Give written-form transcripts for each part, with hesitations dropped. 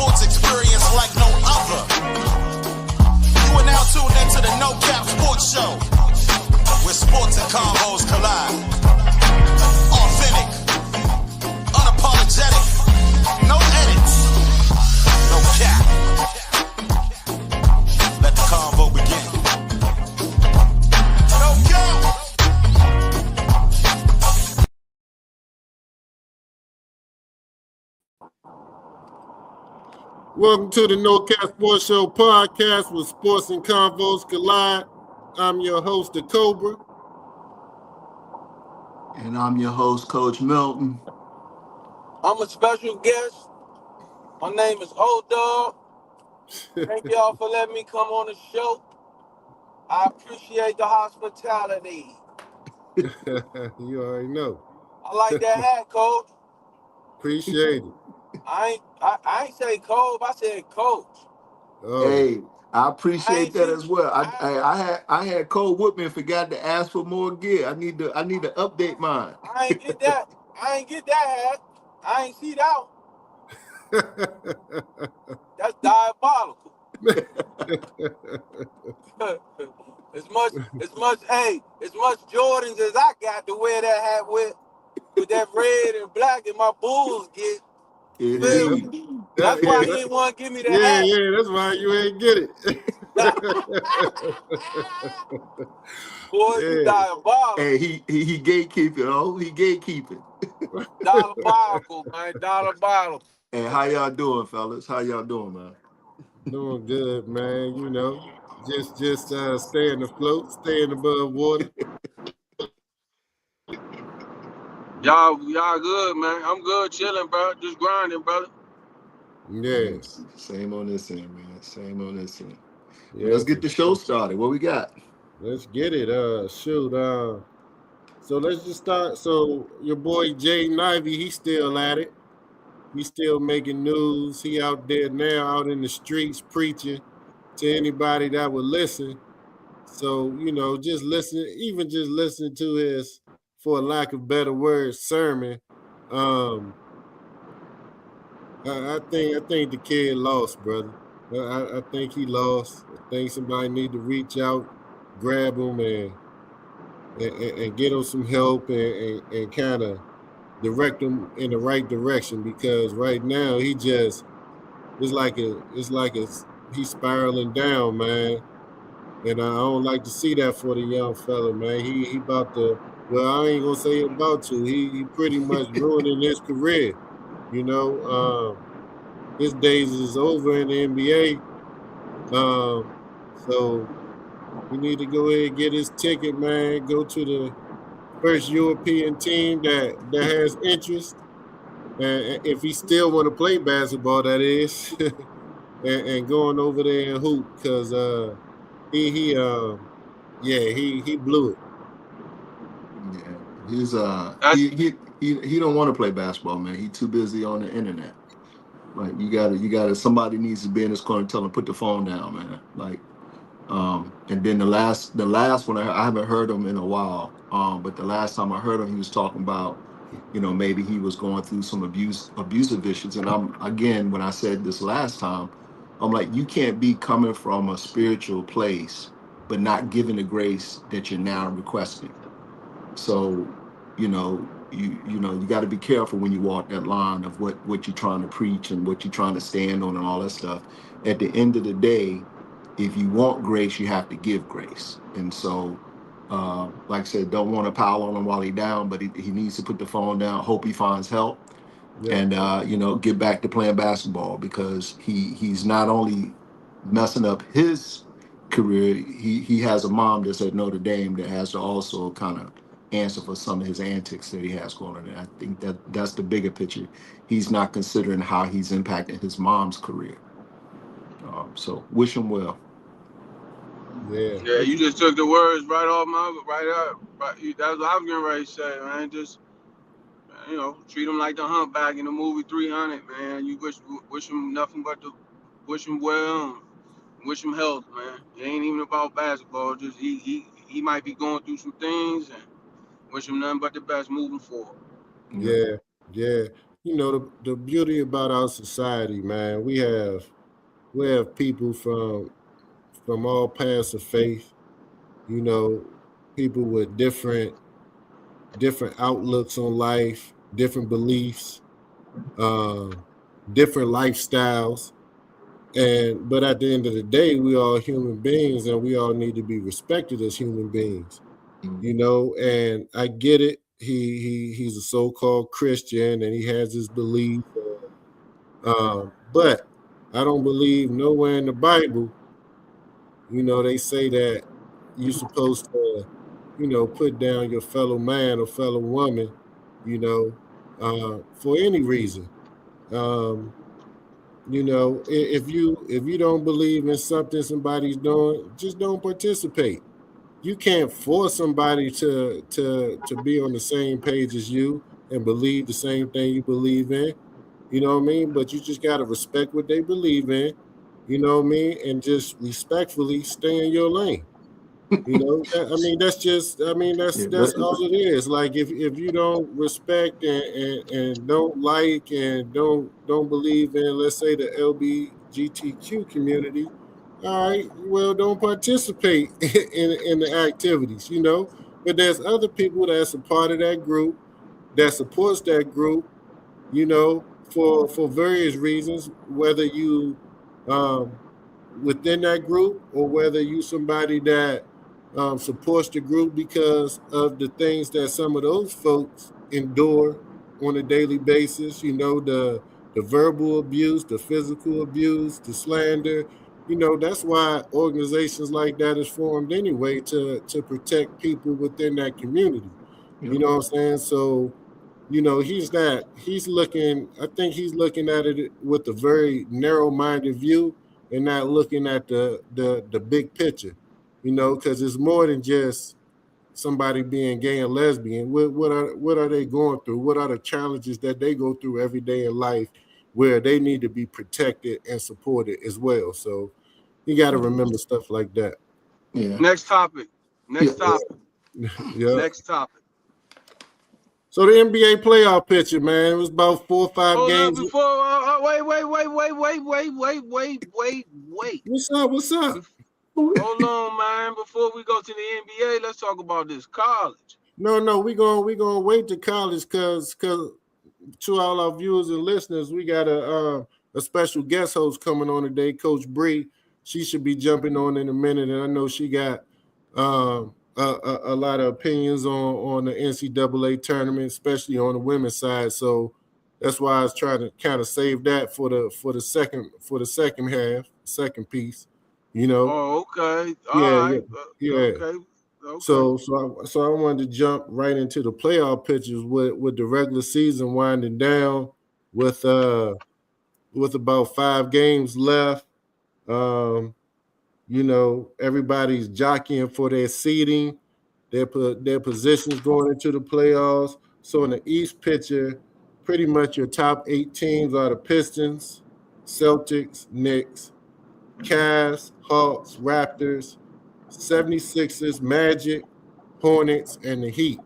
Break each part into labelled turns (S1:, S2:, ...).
S1: sports experience like no other. You are now tuned into the No Cap Sports Show, where sports and combos collide. Authentic, unapologetic, no edits, no cap. Let the convo begin. No cap.
S2: Welcome to the No Cap Sports Show podcast where sports and convos collide. I'm your host, the Cobra.
S3: And I'm your host, Coach Milton.
S4: I'm a special guest. My name is Old Dog. Thank y'all for letting me come on the show. I appreciate the hospitality.
S2: You already know.
S4: I like that hat, Coach.
S2: Appreciate it.
S4: I ain't say Coach, I said Coach.
S2: Oh.
S3: Hey, I appreciate that as well. I had Cole Whitman forgot to ask for more gear. I need to update mine.
S4: I ain't get that. I ain't get that hat. I ain't see that one. That's diabolical. as much Jordans as I got to wear that hat with that red and black and my Bulls get. That's why he didn't want to give me the hat.
S2: Yeah, that's why you ain't get it.
S4: Boy, you diabolical.
S3: Hey, he gatekeeping, oh, he gatekeeping.
S4: Diabolical, man, diabolical.
S3: Hey, how y'all doing, fellas? How y'all doing, man?
S2: Doing good, man. You know, just staying afloat, staying above water.
S4: Y'all good, man. I'm good, chilling, bro. Just grinding, brother.
S2: Yeah.
S3: Same on this end, man. Same on this end.
S2: Yeah,
S3: well, let's get the show started. What we got?
S2: Let's get it. Shoot. So let's just start. So your boy Jaden Ivey, he's still at it. He's still making news. He out there now, out in the streets preaching to anybody that would listen. So, you know, just listen to his, for lack of better words, sermon. I think the kid lost, brother. I think he lost. I think somebody need to reach out, grab him, and get him some help and kind of direct him in the right direction, because right now he's spiraling down, man. And I don't like to see that for the young fella, man. He about to, well, I ain't gonna say about to. He pretty much ruining his career. You know, his days is over in the NBA. So we need to go ahead and get his ticket, man. Go to the first European team that has interest, and if he still want to play basketball, that is, and going over there and hoop, because he blew it.
S3: Yeah, he don't want to play basketball, man. He's too busy on the internet. Like you gotta somebody needs to be in his corner and tell him put the phone down, man. Like, and then the last one I haven't heard him in a while. But the last time I heard him, he was talking about, you know, maybe he was going through some abusive issues. And when I said this last time, I'm like, you can't be coming from a spiritual place but not giving the grace that you're now requesting. So, you got to be careful when you walk that line of what you're trying to preach and what you're trying to stand on and all that stuff. At the end of the day, if you want grace, you have to give grace. And so, like I said, don't want to pile on him while he's down, but he needs to put the phone down, hope he finds help, and, get back to playing basketball, because he's not only messing up his career, he has a mom that's at Notre Dame that has to also kind of answer for some of his antics that he has going on. And I think that's the bigger picture. He's not considering how he's impacting his mom's career. So wish him well.
S4: Yeah, you just took the words right off that's what I was getting ready to say, man. Just, treat him like the humpback in the movie 300, man. You wish him nothing but wish him well, wish him health, man. It ain't even about basketball. Just he might be going through some things, and wish him nothing but the best moving forward.
S2: Yeah. the beauty about our society, man. We have people from all paths of faith. You know, people with different outlooks on life, different beliefs, um, different lifestyles. And but at the end of the day, we all human beings, and we all need to be respected as human beings. And I get it. He's a so-called Christian, and he has his belief. But I don't believe nowhere in the Bible, they say that you're supposed to, put down your fellow man or fellow woman, you know, for any reason. Um, if you don't believe in something somebody's doing, just don't participate. You can't force somebody to be on the same page as you and believe the same thing you believe in. You know what I mean? But you just gotta respect what they believe in. You know what I mean? And just respectfully stay in your lane. That's
S3: Yeah,
S2: that's all it is. Like if you don't respect and don't like and don't believe in, let's say, the LBGTQ community, all right, well, don't participate in the activities. But there's other people that's a part of that group that supports that group, for various reasons, whether you um, within that group or whether you somebody that supports the group because of the things that some of those folks endure on a daily basis. The verbal abuse, the physical abuse, the slander. That's why organizations like that is formed anyway, to protect people within that community.
S3: yeah,
S2: You know what I'm saying? So he's looking, I think he's looking at it with a very narrow-minded view and not looking at the big picture, because it's more than just somebody being gay and lesbian. What are they going through? What are the challenges that they go through every day in life where they need to be protected and supported as well? So you got to remember stuff like that.
S3: yeah,
S4: Next topic.
S3: yeah.
S4: Next topic.
S2: Yeah.
S4: Next topic.
S2: So the NBA playoff picture, man, it was about 4 or 5
S4: Hold up
S2: games.
S4: before. Wait.
S2: What's up? What's up?
S4: Hold on, man. Before we go to the NBA, let's talk about this college.
S2: No, we gonna wait to college because to all our viewers and listeners, we got a special guest host coming on today, Coach Bree. She should be jumping on in a minute, and I know she got a lot of opinions on the NCAA tournament, especially on the women's side. So that's why I was trying to kind of save that for the second half, second piece. You know,
S4: Oh, okay.
S2: yeah,
S4: All
S2: yeah,
S4: right.
S2: yeah.
S4: Okay. Okay.
S2: So I wanted to jump right into the playoff pictures with the regular season winding down with about 5 games left. Um, everybody's jockeying for their seeding, their positions going into the playoffs. So in the East picture, pretty much your top 8 teams are the Pistons, Celtics, Knicks, Cavs, Hawks, Raptors, 76ers, Magic, Hornets, and the Heat.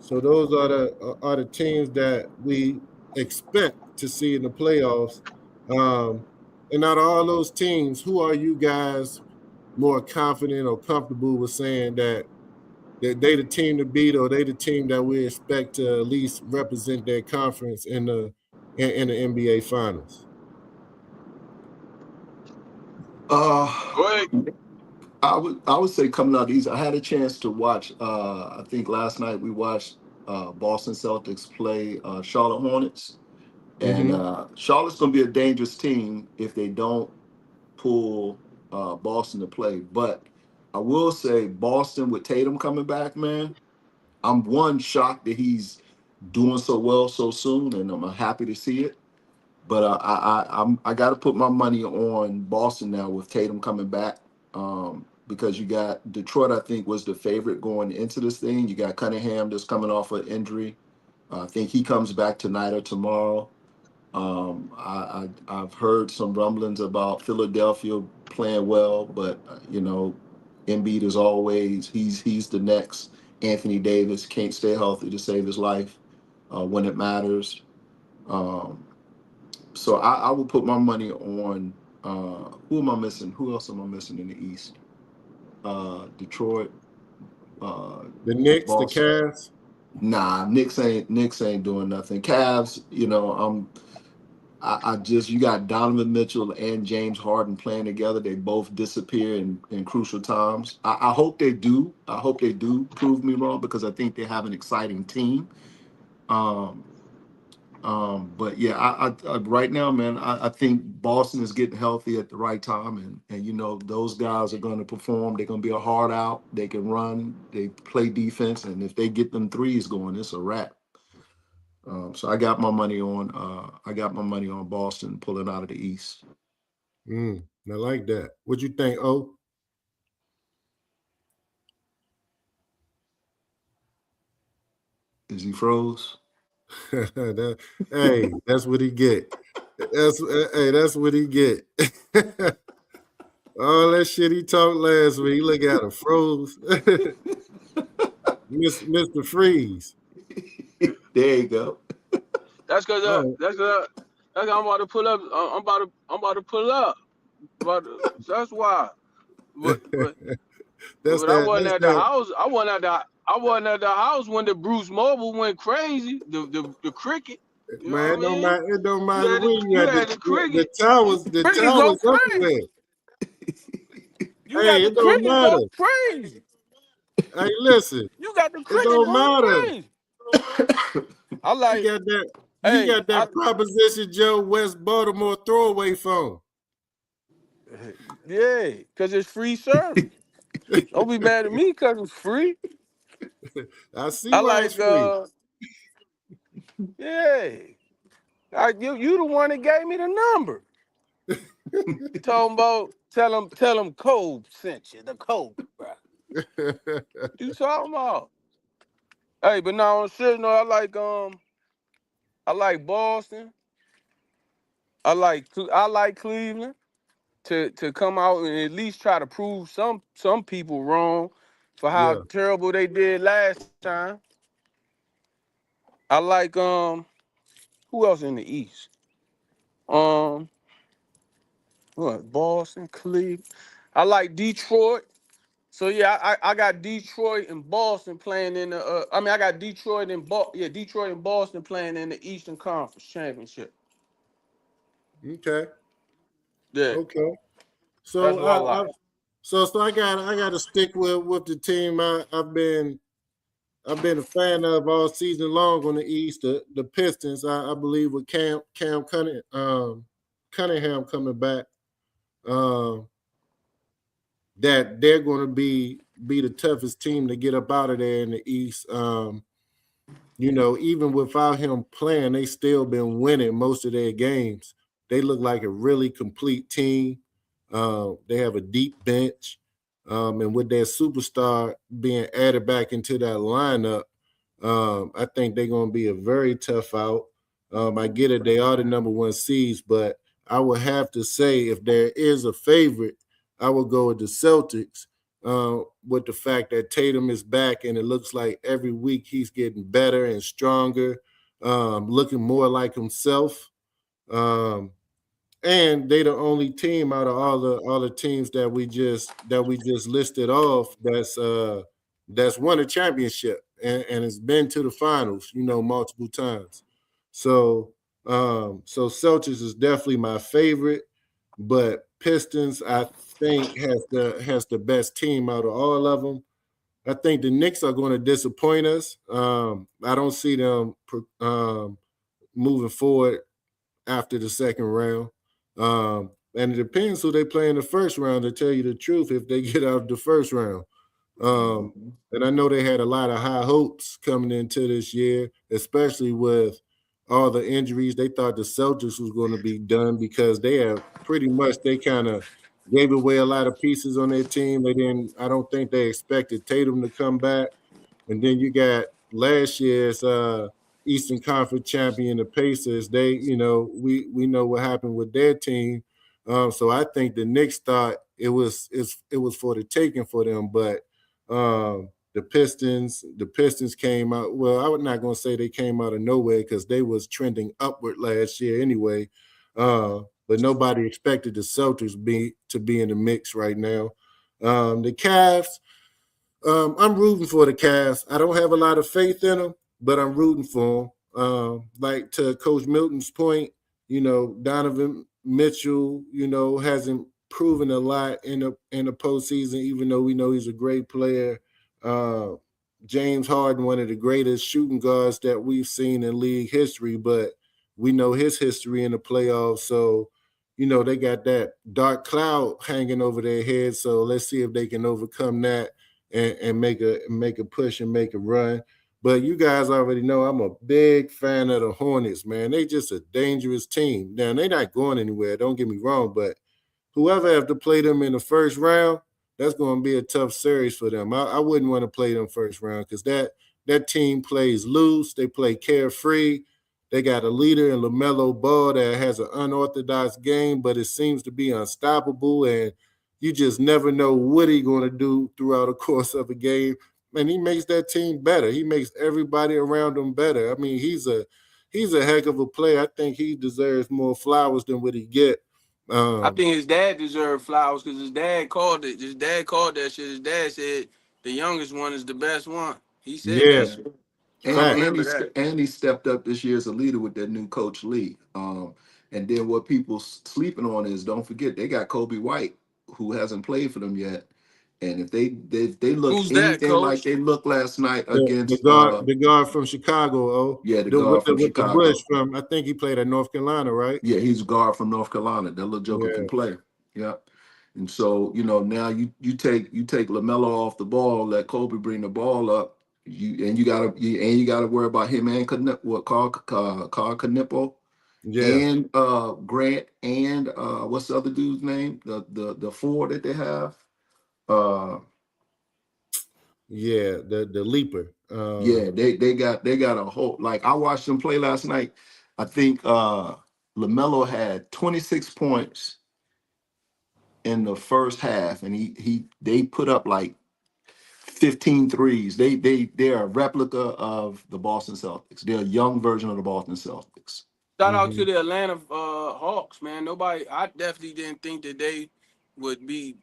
S2: So those are the teams that we expect to see in the playoffs. Um, and out of all those teams, who are you guys more confident or comfortable with saying that they the team to beat, or they the team that we expect to at least represent their conference in the NBA Finals?
S3: Uh,
S4: Go ahead.
S3: I would say coming out easy. I had a chance to watch. I think last night we watched Boston Celtics play Charlotte Hornets, and
S2: Mm-hmm.
S3: Charlotte's going to be a dangerous team if they don't pull Boston to play. But I will say Boston with Tatum coming back, man. I'm one shocked that he's doing so well so soon, and I'm happy to see it. But I got to put my money on Boston now with Tatum coming back, because you got Detroit. I think was the favorite going into this thing. You got Cunningham that's coming off an injury. I think he comes back tonight or tomorrow. I've heard some rumblings about Philadelphia playing well, but Embiid is always he's the next Anthony Davis. Can't stay healthy to save his life when it matters. Um, so I will put my money on who am I missing? Who else am I missing in the East? Detroit, uh,
S2: The Knicks, the
S3: Boston.
S2: Cavs.
S3: Nah, Knicks ain't doing nothing. Cavs, I just you got Donovan Mitchell and James Harden playing together. They both disappear in crucial times. I hope they do. I hope they do prove me wrong because I think they have an exciting team. Um, but yeah, I right now, man, I think Boston is getting healthy at the right time, and those guys are going to perform. They're going to be a hard out. They can run. They play defense, and if they get them threes going, it's a wrap. So I got my money on Boston pulling out of the East.
S2: I like that. What you think, O?
S3: Is he froze?
S2: Hey, that's what he get. That's what he get. All that shit he talked last week. Look at him, froze. Mr. Freeze.
S3: There you go.
S4: That's cause
S2: Oh,
S4: that's 'cause I'm about to pull up. I'm about to pull up. So that's why. But but
S2: that's
S4: but I
S2: that.
S4: wasn't
S2: That's
S4: at the
S2: that.
S4: house. I wasn't at the house when the Bruce Mobile went crazy. The cricket. You know
S2: Man,
S4: what I mean?
S2: it don't
S4: You
S2: matter
S4: had the
S2: where you
S4: you
S2: at.
S4: had the
S2: The
S4: cricket.
S2: towers, the
S5: Cricket go
S2: towers
S5: crazy.
S2: everywhere.
S5: You got
S2: Hey,
S5: the
S2: it don't
S5: cricket go
S2: matter.
S5: crazy.
S2: Hey, listen,
S5: You got the
S2: it
S5: cricket
S2: don't
S5: going
S2: matter.
S5: crazy. I
S2: He
S5: like,
S2: got that. He
S5: hey,
S2: got that Proposition Joe West Baltimore throwaway phone.
S5: yeah, because it's free service. Don't be mad at me because it's free.
S2: I see
S5: I
S2: why it's
S5: like,
S2: free.
S5: yeah. You the one that gave me the number. Talking about, tell him Cole sent you, the Cole, bro. You talking about? Hey, but now on shit, no, I like Boston. I like Cleveland. To come out and at least try to prove some people wrong for how
S2: Yeah.
S5: terrible they did last time. I like who else in the East? Um what Boston, Cleveland. I like Detroit. So yeah, I got Detroit and Boston playing in the I got Detroit and Boston playing in the Eastern Conference Championship.
S2: Okay.
S5: Yeah,
S2: Okay.
S5: that's
S2: So
S5: what I
S2: I
S5: like.
S2: I got to stick with the team I've been a fan of all season long on the East. The Pistons. I believe with Cunningham coming back. Um, that they're going to be the toughest team to get up out of there in the East. Even without him playing, they still been winning most of their games. They look like a really complete team. They have a deep bench, and with their superstar being added back into that lineup, I think they're going to be a very tough out. I get it; they are the number one seeds, but I would have to say if there is a favorite, I would go with the Celtics with the fact that Tatum is back and it looks like every week he's getting better and stronger, looking more like himself. Um, and they the only team out of all the teams that we just listed off that's won a championship and has been to the finals, multiple times. So Celtics is definitely my favorite, but Pistons I think has the best team out of all of them. I think the Knicks are going to disappoint us. I don't see them moving forward after the second round. And it depends who they play in the first round, to tell you the truth, if they get out of the first round. Um,
S3: Mhm.
S2: and I know they had a lot of high hopes coming into this year, especially with all the injuries. They thought the Celtics was going to be done because they kind of gave away a lot of pieces on their team. I don't think they expected Tatum to come back. And then you got last year's Eastern Conference champion, the Pacers. We know what happened with their team. So I think the Knicks thought it was for the taking for them, but The Pistons came out. Well, I was not going to say they came out of nowhere because they was trending upward last year anyway. But nobody expected the Celtics to be in the mix right now. The Cavs, I'm rooting for the Cavs. I don't have a lot of faith in them, but I'm rooting for them. Like to Coach Milton's point, Donovan Mitchell, hasn't proven a lot in the postseason, even though we know he's a great player. Uh, James Harden, one of the greatest shooting guards that we've seen in league history, but we know his history in the playoffs. So, they got that dark cloud hanging over their heads. So let's see if they can overcome that and make a push and make a run. But you guys already know I'm a big fan of the Hornets, man. They just a dangerous team. Now, they're not going anywhere, don't get me wrong, but whoever have to play them in the first round, that's going to be a tough series for them. I wouldn't want to play them first round because that team plays loose. They play carefree. They got a leader in LaMelo Ball that has an unorthodox game, but it seems to be unstoppable, and you just never know what he's going to do throughout the course of a game. And he makes that team better. He makes everybody around him better. I mean, he's a heck of a player. I think he deserves more flowers than what he get.
S5: I think his dad deserved flowers because his dad called it. His dad called that shit. His dad said the youngest one is the best one. He said that
S2: Yeah,
S5: shit. I
S3: And
S2: fact.
S5: remember that.
S3: he stepped up this year as a leader with that new coach Lee. And then what people sleeping on is don't forget they got Kobe White who hasn't played for them yet. And if they look
S5: Who's that,
S3: anything like
S5: coach?
S3: they looked last night
S2: The
S3: against
S2: guard, the guard from Chicago. Oh,
S3: yeah, the
S2: the with
S3: guard
S2: the
S3: from
S2: with the Bush
S3: Chicago.
S2: from. I think he played at North Carolina, right?
S3: Yeah, he's a guard from North Carolina. That little joker can
S2: Yeah,
S3: play. Yeah. And so, now you take LaMelo off the ball, let Kobe bring the ball up. You gotta worry about him and Carl Knipo
S2: yeah,
S3: and Grant and what's the other dude's name? The four that they have. Uh
S2: yeah. The leaper.
S3: yeah, they got a whole, like, I watched them play last night. I think LaMelo had 26 points in the first half, and they put up like 15 threes. They're a replica of the Boston Celtics. They're a young version of the Boston Celtics.
S5: Shout out
S2: Mm-hmm.
S5: to the Atlanta Hawks, man. I definitely didn't think that they would be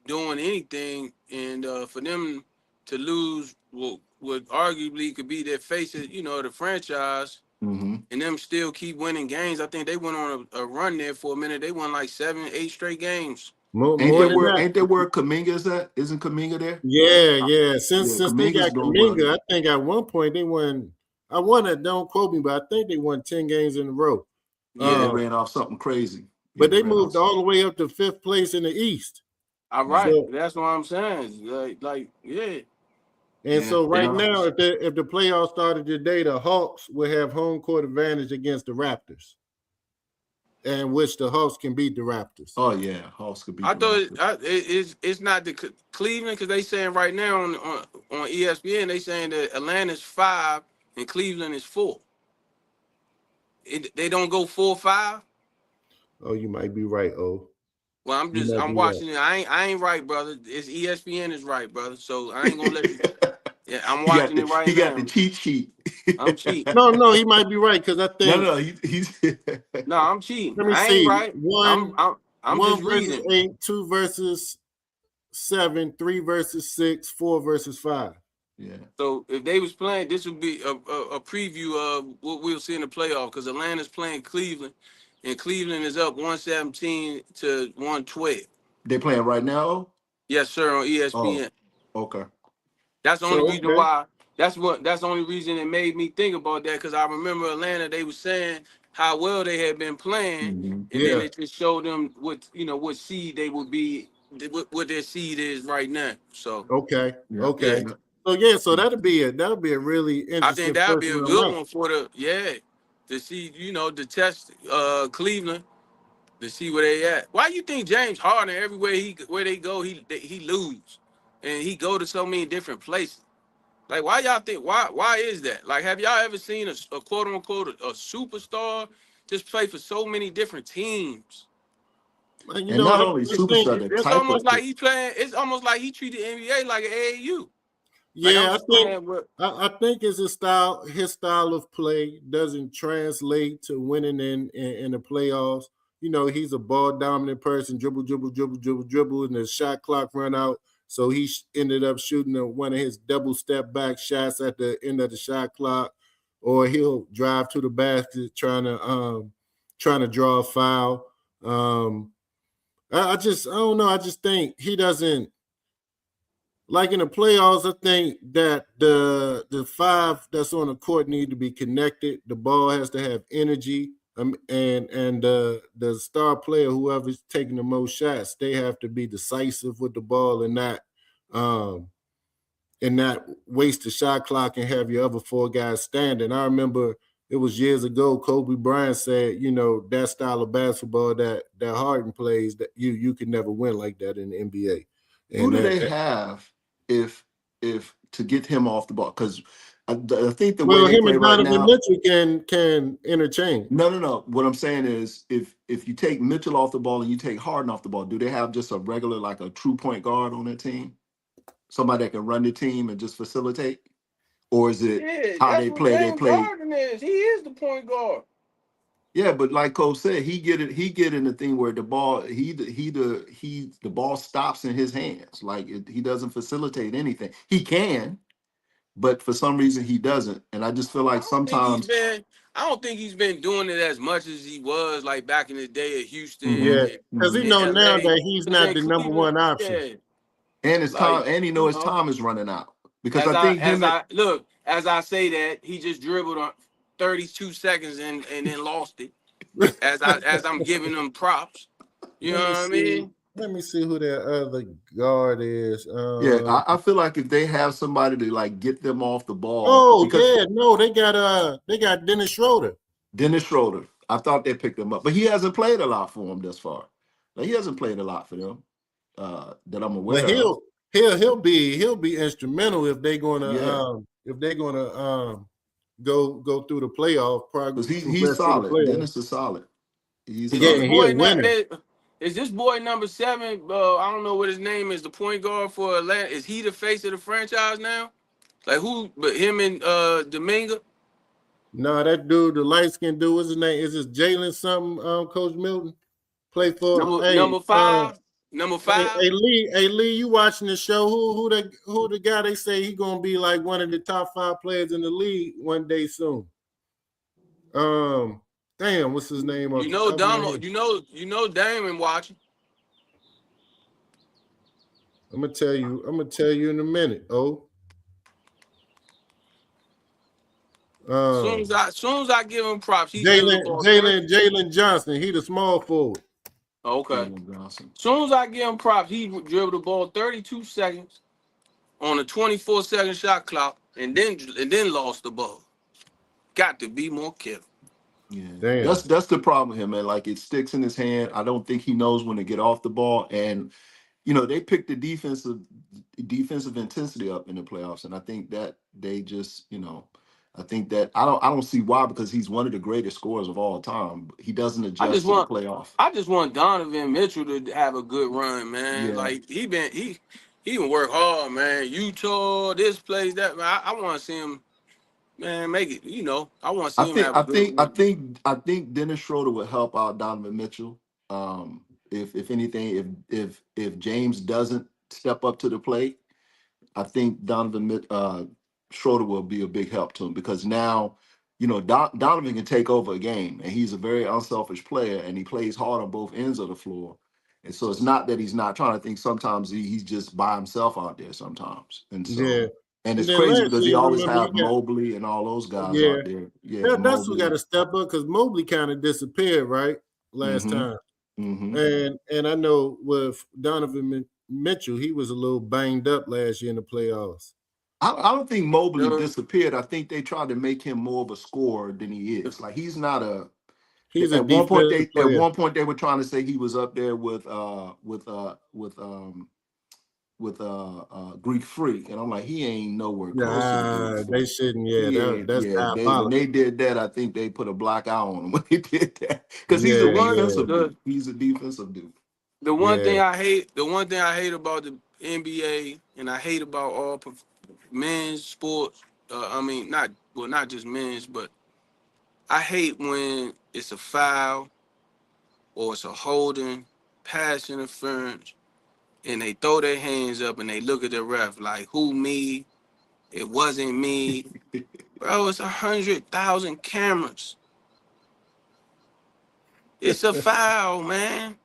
S5: doing anything, and for them to lose what arguably could be their face, the franchise,
S3: Hmm.
S5: and them still keep winning games. I think they went on a run there for a minute. They won like 7, 8 straight games.
S2: More,
S3: Ain't
S2: more
S3: that
S2: than
S3: where
S2: that.
S3: ain't that where Kaminga is at? Isn't Kaminga there?
S2: Yeah, yeah. Since
S3: Yeah,
S2: since they
S3: Kaminga's
S2: got
S3: doing well
S2: Kaminga,
S3: there.
S2: I think at one point they won. I won it. Don't quote me, but I think they won 10 games in a row.
S3: Yeah, they
S5: Yeah,
S2: Um,
S3: ran off something crazy. Yeah,
S2: but
S3: they
S2: they
S3: ran off
S2: moved all
S3: something.
S2: the way up to 5th place in the East.
S5: all
S3: Yeah,
S5: right.
S2: So
S5: That's what I'm saying. Yeah.
S2: and
S3: yeah,
S2: so
S3: they
S2: right
S3: are.
S2: now, if the playoffs started today, the Hawks will have home court advantage against the Raptors, and which the Hawks can beat the Raptors.
S3: Oh yeah, Hawks could beat
S5: I
S3: the
S5: thought
S3: Raptors.
S5: it's not the Cleveland because they saying right now on ESPN they saying that Atlanta's 5 and Cleveland is 4. They don't go 4-5.
S2: Oh, you might be right. Oh,
S5: Well,
S2: you might
S5: I'm
S2: be right.
S5: watching it. I ain't right, brother. It's ESPN is right, brother. So I ain't gonna let you. Yeah, I'm
S3: he got
S5: watching
S3: the
S5: it right
S3: he got the
S5: now.
S3: cheat sheet.
S5: I'm cheating.
S2: No, he might be right because I
S3: No,
S2: think.
S3: no, he's
S5: No, I'm cheating.
S2: Let me
S5: I ain't
S2: see.
S5: right.
S2: One,
S5: I'm just
S2: one versus
S5: reading.
S2: 8, 2 versus 7, 3 versus 6, 4 versus 5.
S3: yeah.
S5: So if they was playing, this would be a preview of what we'll see in the playoff because Atlanta's playing Cleveland, and Cleveland is up 117 to 112.
S3: They playing right now?
S5: Yes, sir, on
S3: Oh,
S5: ESPN.
S3: okay.
S5: That's the only
S2: So
S5: reason
S2: okay,
S5: why. That's the only reason it made me think about that because I remember Atlanta. They were saying how well they had been playing,
S3: Hmm.
S5: and then
S2: yeah,
S5: it just showed them what seed they would be, what their seed is right now. So
S2: okay,
S3: Yeah,
S5: yeah,
S2: okay.
S3: yeah.
S2: So yeah, so that'll be a really
S5: I think
S2: interesting
S5: that'd
S2: first
S5: be a
S2: round
S5: good
S2: match.
S5: one for to see to test Cleveland to see where they at. Why you think James Harden everywhere where they go he lose, and he go to so many different places? Like, why y'all think? Why is that? Like, have y'all ever seen a quote unquote a superstar just play for so many different teams?
S2: And
S3: And not
S2: I,
S3: only
S2: I think
S3: superstar, the
S5: It's
S3: type
S5: almost
S3: of
S5: like he playing. It's almost like he treated NBA like an AAU. Like I'm
S2: Yeah,
S5: just saying, but
S2: I think his style of play doesn't translate to winning in the playoffs. You know, he's a ball dominant person, dribble, dribble, dribble, dribble, dribble, and the shot clock run out. So he ended up shooting one of his double step back shots at the end of the shot clock, or he'll drive to the basket trying to draw a foul. I don't know. I just think he doesn't like in the playoffs. I think that the five that's on the court need to be connected. The ball has to have energy. And the star player, whoever's taking the most shots, they have to be decisive with the ball um and not waste the shot clock and have your other four guys standing. I remember it was years ago. Kobe Bryant said, you know, that style of basketball that Harden plays, that you can never win like that in the NBA.
S3: Who
S2: And
S3: do they have if to get him off the ball? Because I think the way
S2: well,
S3: they
S2: him
S3: play
S2: and
S3: right
S2: Donovan
S3: now.
S2: Mitchell can interchange.
S3: No. What I'm saying is, if you take Mitchell off the ball and you take Harden off the ball, do they have just a regular, like a true point guard on that team? Somebody that can run the team and just facilitate? Or is it
S5: yeah,
S3: how
S5: that's
S3: they
S5: what
S3: play? They
S5: James
S3: play.
S5: Harden is. He is the point guard.
S3: Yeah, but like Coach said, he get in the thing where the ball the ball stops in his hands. Like he doesn't facilitate anything. He can, but for some reason he doesn't. And I just feel
S5: I
S3: like
S5: don't think he's
S3: sometimes.
S5: been. I don't think he's been doing it as much as he was like back in the day at Houston
S3: Hmm.
S2: Yeah,
S5: and
S2: because he
S3: Hmm.
S5: in
S2: know now
S5: LA.
S2: that he's
S5: Because
S2: not
S5: in
S2: the number
S5: Cleveland,
S2: one option.
S5: yeah,
S3: And his time,
S5: like
S3: and he know
S5: you
S3: his
S5: know,
S3: time is running out because I think him and
S5: as I say that he just dribbled on 32 seconds and then lost it. As I'm giving him props, you know
S2: Let me
S5: what I
S2: see.
S5: mean?
S2: Let me see who that other guard is.
S3: yeah, I feel like if they have somebody to like get them off the ball
S2: Oh
S3: because
S2: yeah, no, they got Dennis Schroeder.
S3: Dennis Schroeder, I thought they picked him up, but he hasn't played a lot for him thus far. Like, he hasn't played a lot for them that I'm
S2: But
S3: aware of.
S2: he'll be instrumental
S3: Yeah,
S2: if they're gonna go through the playoff
S3: because he's
S2: progress through the
S3: solid.
S2: playoff.
S3: Dennis is solid. He's
S5: Is
S2: Yeah,
S5: this
S2: and
S3: solid.
S2: he a
S5: boy
S2: winner.
S5: is this boy number 7? I don't know what his name is. The point guard for Atlanta. Is he the face of the franchise now? Like who? But him and Dominga.
S2: No, that dude, the light skinned dude, what's his name? Is this Jalen something? Coach Milton play for.
S5: Number five. Number five.
S2: Hey Lee, you watching the show? Who the guy they say he gonna be like one of the top 5 players in the league one day soon? Damn, what's his name off
S5: You
S2: the
S5: know
S2: top of my
S5: Damo.
S2: head?
S5: You know Damon watching.
S2: I'm gonna tell you in a minute. Oh, um,
S5: Soon as I give him props, he dribbled the ball 30.
S2: Jalen Johnson. He the small forward.
S5: Okay.
S3: Jalen Johnson.
S5: Soon as I give him props, he dribbled the ball 32 seconds on a 24-second shot clock, and then lost the ball. Got to be more careful.
S3: Yeah,
S2: Damn.
S3: that's the problem with him, man. Like, it sticks in his hand. I don't think he knows when to get off the ball, and they picked the defensive intensity up in the playoffs, and I think that they just, I think that I don't see why, because he's one of the greatest scorers of all time. He doesn't
S5: I
S3: adjust
S5: just
S3: to the
S5: want
S3: playoff.
S5: I just want Donovan Mitchell to have a good run, man.
S3: Yeah,
S5: Like he can work hard, man. Utah, this place, that. I want to see him, man, make it. I want to
S3: I
S5: see him
S3: think
S5: have a
S3: I
S5: good
S3: think I
S5: run.
S3: think I think Dennis Schroeder would help out Donovan Mitchell. If anything, if James doesn't step up to the plate, I think Schroeder will be a big help to him, because now, Donovan can take over a game, and he's a very unselfish player, and he plays hard on both ends of the floor. And so it's not that he's not trying to think. Sometimes he's just by himself out there sometimes. And
S2: Yeah.
S3: so, and
S2: And
S3: it's
S2: then
S3: crazy
S2: last
S3: because he
S2: year,
S3: always
S2: remember
S3: have Mobley and all those guys
S2: yeah,
S3: out there. Yeah,
S2: that's who got
S3: Mobley.
S2: to step up because Mobley kind of disappeared right last
S3: Mm-hmm.
S2: time.
S3: Mm-hmm.
S2: And I know with Donovan Mitchell, he was a little banged up last year in the playoffs.
S3: I don't think Mobley
S5: The,
S3: disappeared. I think they tried to make him more of a scorer than he
S5: the,
S3: is. Like, he's not a.
S2: He's a
S3: At one point,
S2: defensive
S3: at
S2: player.
S3: one point they were trying to say he was up there with Greek Freak, and I'm like, he ain't nowhere close to the Greek
S2: Nah, they
S3: Freak.
S2: shouldn't. Yeah,
S3: He ain't.
S2: that's
S3: Yeah, when
S2: diabolical.
S3: they did that, I think they put a black eye on him when they did that, because he's
S5: the
S3: a
S5: one
S2: Yeah,
S3: defensive
S5: the
S3: dude. He's a defensive dude.
S5: the one
S2: yeah,
S5: thing I hate about the NBA, and I hate about all men's sports. Not just men's, but I hate when it's a foul or it's a holding, pass interference, and they throw their hands up and they look at the ref like, "Who me? It wasn't me." Bro, it's 100,000 cameras. It's a foul, man.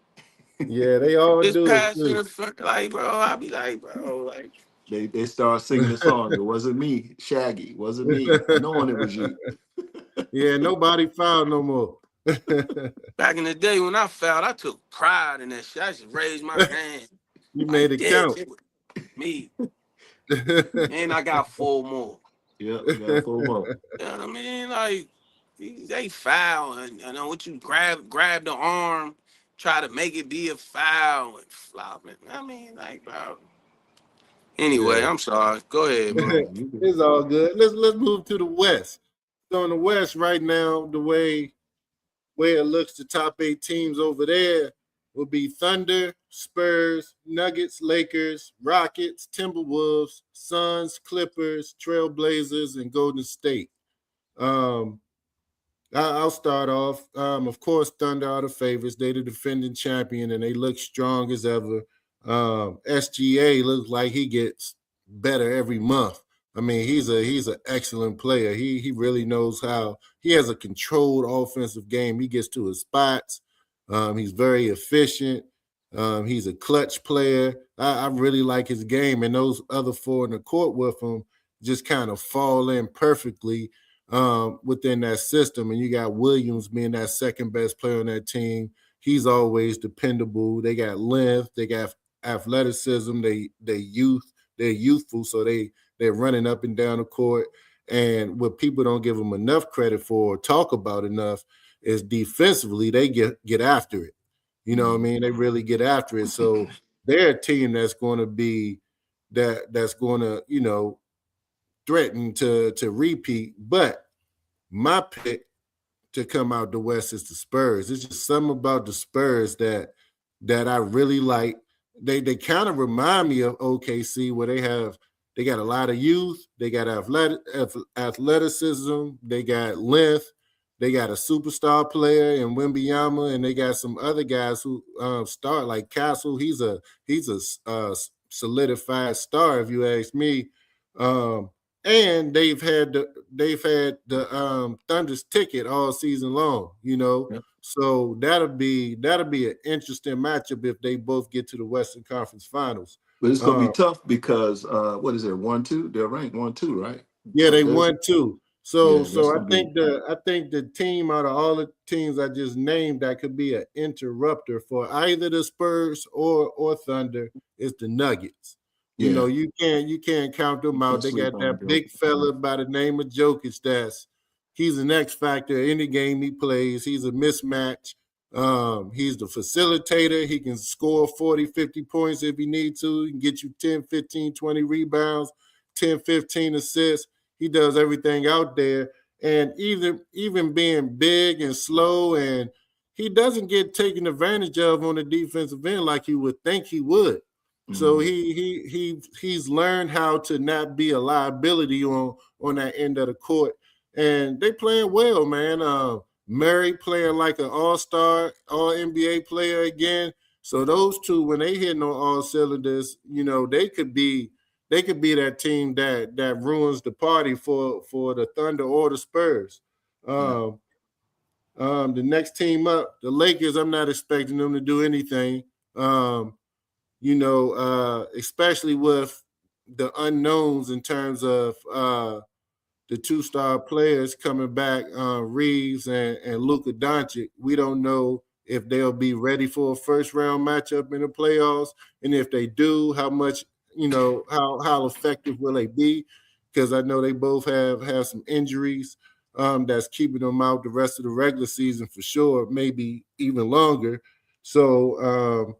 S2: Yeah, they all
S5: It's
S2: do it
S5: pass
S2: too.
S5: interference. Like, bro, I be like, bro, like,
S3: They start singing the song. It wasn't me, Shaggy. It wasn't me. Knowing it was you.
S2: Yeah, nobody fouled no more.
S5: back in the day when I fouled, I took pride in that shit. I just raised my hand.
S2: You made
S5: Like,
S2: it
S5: this,
S2: count.
S5: it was me. And I got 4 more.
S3: Yep, you got 4 more.
S5: You know what I mean? Like, they foul. And you know what, you grab the arm, try to make it be a foul and flop it. I mean, like, bro. Anyway,
S2: Yeah.
S5: I'm sorry. Go ahead, bro.
S3: No, you
S2: It's all good. Let's move to the West. So in the West right now, the way it looks, the top 8 teams over there will be Thunder, Spurs, Nuggets, Lakers, Rockets, Timberwolves, Suns, Clippers, Trailblazers, and Golden State. Um, I'll start off. Of course, Thunder are the favorites. They're the defending champion, and they look strong as ever. SGA looks like he gets better every month. I mean, he's an excellent player. He really knows how. He has a controlled offensive game. He gets to his spots. He's very efficient. He's a clutch player. I really like his game, and those other 4 in the court with him just kind of fall in perfectly within that system. And you got Williams being that second best player on that team. He's always dependable. They got length. They got athleticism. They're youthful, so they're running up and down the court. And what people don't give them enough credit for or talk about enough is defensively they get after it. You know what I mean? They really get after it. So they're a team that's going to be that's going to, threaten to repeat. But my pick to come out the West is the Spurs. It's just something about the Spurs that I really like. They kind of remind me of OKC, where they got a lot of youth, they got athleticism, they got length, they got a superstar player in Wembanyama, and they got some other guys who start like Castle. He's a solidified star, if you ask me. And they've had the Thunder's ticket all season long,
S3: Yep.
S2: So that'll be an interesting matchup if they both get to the Western Conference Finals.
S3: But it's gonna be
S2: Um,
S3: tough because what is it, 1-2? They're ranked 1-2, right?
S2: yeah,
S3: So
S2: they
S3: there's
S2: won too. So
S3: yeah, that's
S2: so I
S3: gonna be
S2: think the team out of all the teams I just named that could be an interrupter for either the Spurs or Thunder is the Nuggets.
S3: yeah.
S2: You can't count them
S3: You
S2: out.
S3: can't
S2: They
S3: sleep
S2: got
S3: on
S2: that
S3: them.
S2: big fella by the name of Jokic. He's an X factor any game he plays. He's a mismatch. He's the facilitator. He can score 40, 50 points if he needs to. He can get you 10, 15, 20 rebounds, 10, 15 assists. He does everything out there. And even being big and slow, and he doesn't get taken advantage of on the defensive end like you would think he would. So
S3: Mhm.
S2: he's learned how to not be a liability on that end of the court, and they playing well, man. Murray playing like an all-star, all NBA player again. So those two, when they hitting on all cylinders, they could be that team that ruins the party for the Thunder or the Spurs.
S3: Yeah.
S2: The next team up, the Lakers, I'm not expecting them to do anything. Especially with the unknowns in terms of the 2-star players coming back, Reeves and Luka Doncic. We don't know if they'll be ready for a first round matchup in the playoffs, and if they do, how much, how effective will they be? Because I know they both have some injuries that's keeping them out the rest of the regular season for sure, maybe even longer. So.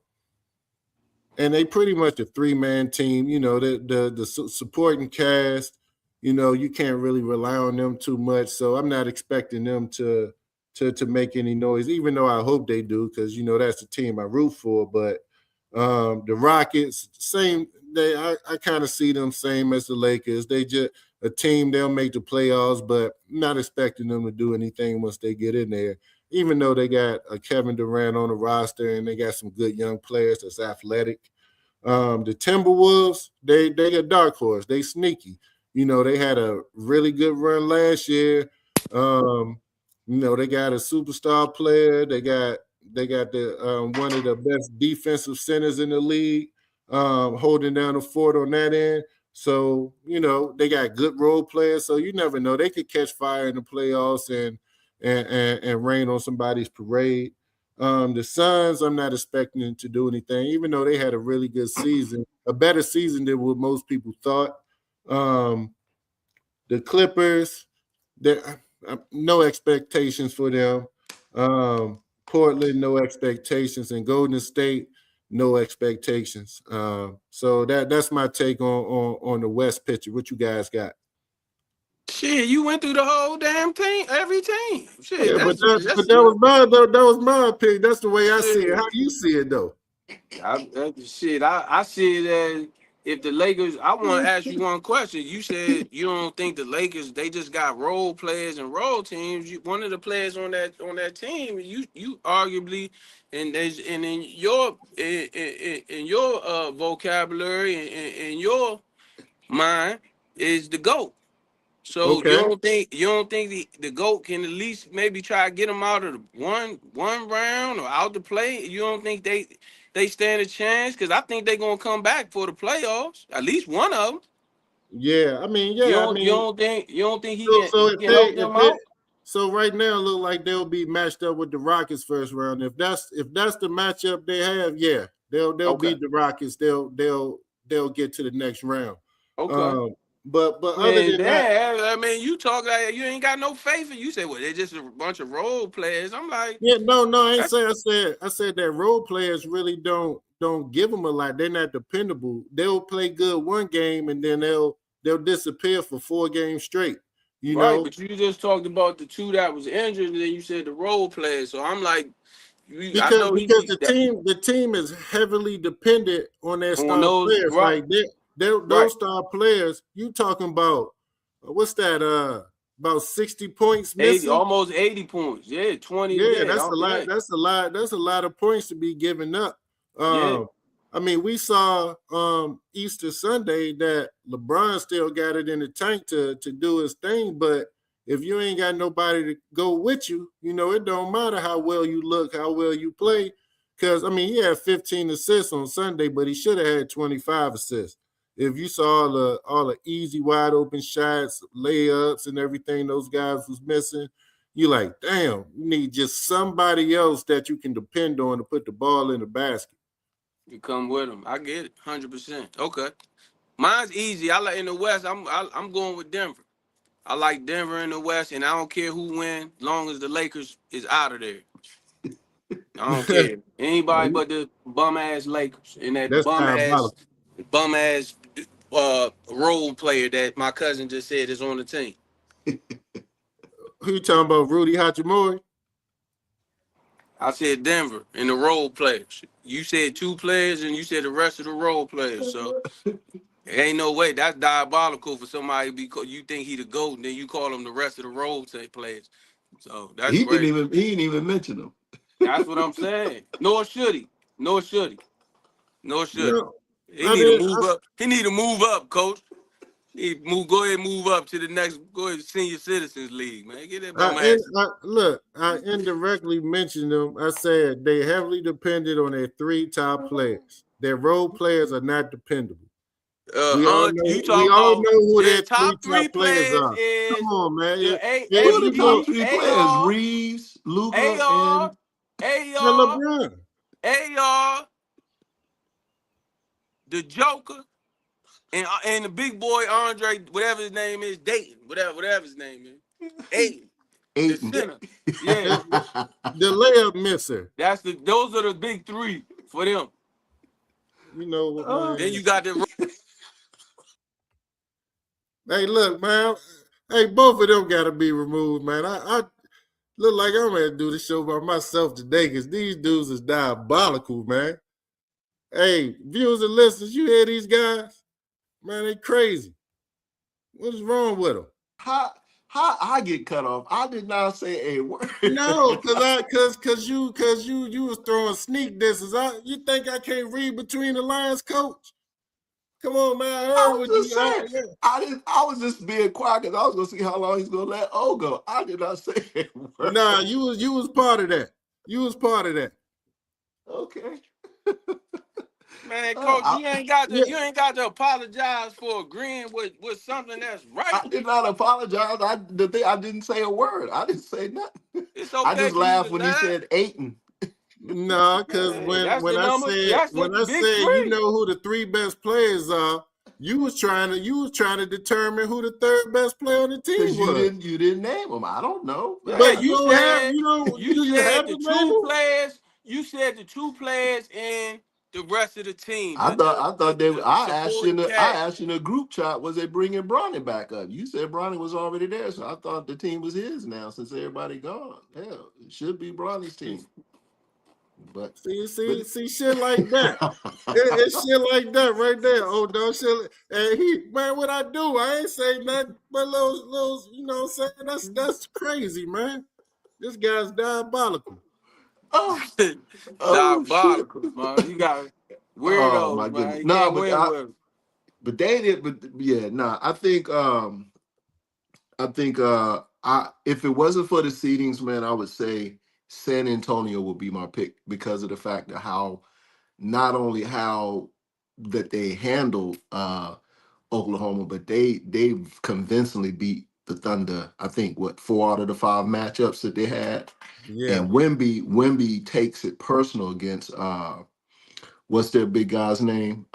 S2: And they pretty much a 3-man team. The supporting cast. You can't really rely on them too much. So I'm not expecting them to make any noise, even though I hope they do, because that's the team I root for. But the Rockets, I kind of see them same as the Lakers. They just a team, they'll make the playoffs, but not expecting them to do anything once they get in there. Even though they got a Kevin Durant on the roster and they got some good young players that's athletic. The Timberwolves, they a dark horse. They sneaky. They had a really good run last year. They got a superstar player. They got the one of the best defensive centers in the league, holding down the fort on that end. So they got good role players. So you never know, they could catch fire in the playoffs and rain on somebody's parade. The Suns, I'm not expecting them to do anything, even though they had a really good season, a better season than what most people thought. The Clippers, there no expectations for them. Portland, no expectations, and Golden State, no expectations. So that's my take on the West picture. What you guys got?
S5: Shit, you went through the whole damn team, every team. Shit,
S2: Yeah, but
S5: that's
S2: that was my opinion. That's the way I see it.
S5: shit.
S2: How do you see it though?
S5: I see it as if the Lakers. I want to ask you one question. You said you don't think the Lakers they just got role players and role teams. One of the players on that team, you arguably, and in your in your vocabulary and in your mind is the GOAT. So
S2: Okay.
S5: you don't think the GOAT can at least maybe try to get him out of the one round or out the play? You don't think they stand a chance? Because I think they're gonna come back for the playoffs. At least one of them.
S2: Yeah,
S5: You don't think
S2: so
S5: he
S2: if
S5: can help them
S2: they
S5: out?
S2: so right now it look like they'll be matched up with the Rockets first round. If that's the matchup they have, yeah, they'll
S5: Okay.
S2: beat the Rockets. They'll get to the next round.
S5: Okay.
S2: Um, but other
S5: Man,
S2: than that,
S5: damn, I mean, you talk like you ain't got no faith, and you say, well, they're just a bunch of role players. I'm like,
S2: yeah, no, I ain't
S5: that's
S2: say. I said that role players really don't give them a lot. They're not dependable. They'll play good one game and then they'll disappear for 4 games straight. You
S5: right.
S2: know,
S5: But you just talked about the two that was injured, and then you said the role players. So I'm like, I
S2: because
S5: know
S2: because the team is heavily dependent on their
S5: on
S2: star
S5: those,
S2: players.
S5: right,
S2: Like those
S5: right.
S2: star players, you talking about what's that? About 60 points
S5: 80,
S2: missing.
S5: almost 80 points. Yeah, 20.
S2: Yeah,
S5: Yeah,
S2: that's a lot.
S5: yeah,
S2: That's a lot. That's a lot of points to be given up.
S5: yeah.
S2: I mean, we saw Easter Sunday that LeBron still got it in the tank to do his thing, but if you ain't got nobody to go with you, it don't matter how well you look, how well you play. Because I mean, he had 15 assists on Sunday, but he should have had 25 assists. If you saw all the easy, wide open shots, layups, and everything those guys was missing, you like, damn, you need just somebody else that you can depend on to put the ball in the basket.
S5: You come with them. I get it, 100%. Okay, mine's easy. I like in the West. I'm going with Denver. I like Denver in the West, and I don't care who wins, long as the Lakers is out of there. I don't care anybody but the bum ass Lakers and that
S2: That's diabolical.
S5: bum ass role player that my cousin just said is on the team.
S2: Who you talking about, Rudy Hachimura?
S5: I said Denver and the role players. You said two players and you said the rest of the role players. So there ain't no way. That's diabolical for somebody because you think he the GOAT and then you call him the rest of the players. So that's crazy.
S3: He didn't even mention them.
S5: That's what I'm saying. Nor should he. Nor should he. Nor should he.
S2: No,
S5: He
S2: I
S5: need to
S2: mean,
S5: move up. He need to move up, coach. Go ahead and move up to the next. Go ahead, Senior Citizens League, man. Get that bum ass.
S2: I indirectly mentioned them. I said they heavily depended on their 3 top players. Their role players are not dependable. We all
S5: You
S2: know. We
S5: talking
S2: all
S5: about
S2: know who
S5: their
S2: their three
S5: top three
S2: top players
S5: players
S2: are. Come
S5: is
S2: on, man.
S5: the
S3: Who are
S2: If
S3: the
S2: you
S3: top
S2: go,
S3: three players? Reeves, Luca, and
S5: AR,
S2: LeBron.
S5: AR, the Joker, and the big boy Andre, whatever his name is, Dayton, whatever his name is, Aiden, the
S3: Aiton.
S5: center. Yeah,
S2: The layup misser.
S5: those are the big three for them.
S2: You know what,
S5: Then
S2: man?
S5: you got the
S2: Hey, look, man. Hey, both of them got to be removed, man. I look like I'm going to do the show by myself today because these dudes is diabolical, man. Hey, viewers and listeners, you hear these guys? Man, they crazy. What is wrong with them?
S3: How I get cut off? I did not say a word.
S2: No, cause you was throwing sneak disses. You think I can't read between the lines, coach? Come on, man. I
S3: I
S2: heard
S3: was
S2: what
S3: just
S2: you
S3: saying.
S2: yeah.
S3: I was just being quiet because I was gonna see how long he's gonna let O go. I did not say a word.
S2: Nah, you was part of that. You was part of that.
S3: Okay.
S5: Man, coach,
S3: I,
S2: Yeah.
S5: you ain't got to apologize for agreeing with something that's right.
S3: I did not apologize. I didn't say a word. I didn't say nothing.
S5: It's
S3: I
S5: okay
S3: just
S5: for you
S3: laughed
S5: to
S3: when he
S5: lie.
S3: said Aiton.
S2: Nah, cause
S5: Hey, that's the number. That's the
S2: when I
S5: big
S2: said you
S5: three.
S2: know who the three best players are, you was trying to determine who the third best player on the team
S3: Because
S2: was.
S3: you didn't name him. I don't know.
S5: Yeah,
S2: But you don't have
S5: you
S2: do you
S5: said
S2: have
S5: the
S2: the
S5: two
S2: label?
S5: players. You said the two players and the rest of the team,
S3: I thought they.
S5: the supporting
S3: I
S5: cast.
S3: asked you in the group chat, was they bringing Bronny back up? You said Bronny was already there, so I thought the team was his now since everybody gone. Hell, it should be Bronny's team. But but
S2: See shit like that. It's shit like that right there. Oh, don't shit. And man, what I do? I ain't say nothing but little, you know what I'm saying? That's crazy, man. This guy's diabolical.
S3: oh oh shit.
S5: Diabolical, man. You got
S3: Oh my
S5: weirdos, man.
S3: goodness.
S5: You
S3: No,
S5: can't win with them.
S3: but they did. But yeah, nah. I think I if it wasn't for the seedings, man, I would say San Antonio would be my pick because of the fact of how not only how that they handled Oklahoma, but they've convincingly beat the Thunder. I think what 4 out of the 5 matchups that they had,
S2: Yeah.
S3: and Wemby takes it personal against what's their big guy's name?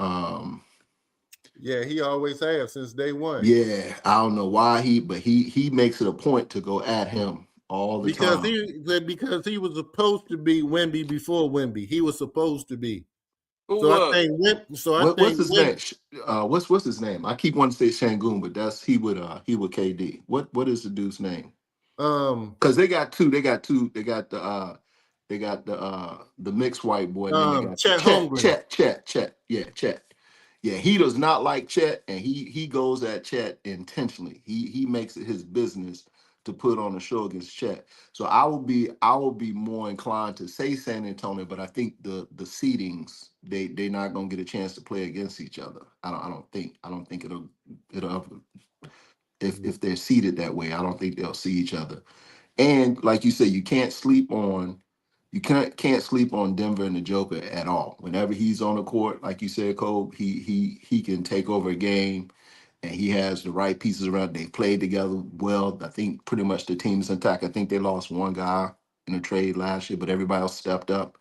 S2: Yeah, he always have since day one.
S3: Yeah, I don't know why but he makes it a point to go at him all the
S2: Because
S3: time.
S2: he was supposed to be Wemby before Wemby. He was supposed to be.
S5: Who
S2: So I
S5: was?
S2: think
S3: What's his name? What's his name? I keep wanting to say Shangoon, but that's he would KD. What is the dude's name?
S2: um
S3: Because they got two. They got two. They got the mixed white boy, and then they got
S2: Chet Holmgren.
S3: Chet. Yeah, Chet. Yeah, he does not like Chet, and he goes at Chet intentionally. He makes it his business to put on a show against Chet. So I will be more inclined to say San Antonio, but I think the seedings they're not gonna get a chance to play against each other. I don't think it'll ever, if they're seated that way. I don't think they'll see each other. And like you said, you can't sleep on Denver and the Joker at all. Whenever he's on the court, like you said, Cole, he can take over a game, and he has the right pieces around. They played together well. I think pretty much the team's intact. I think they lost one guy in a trade last year, but everybody else stepped up.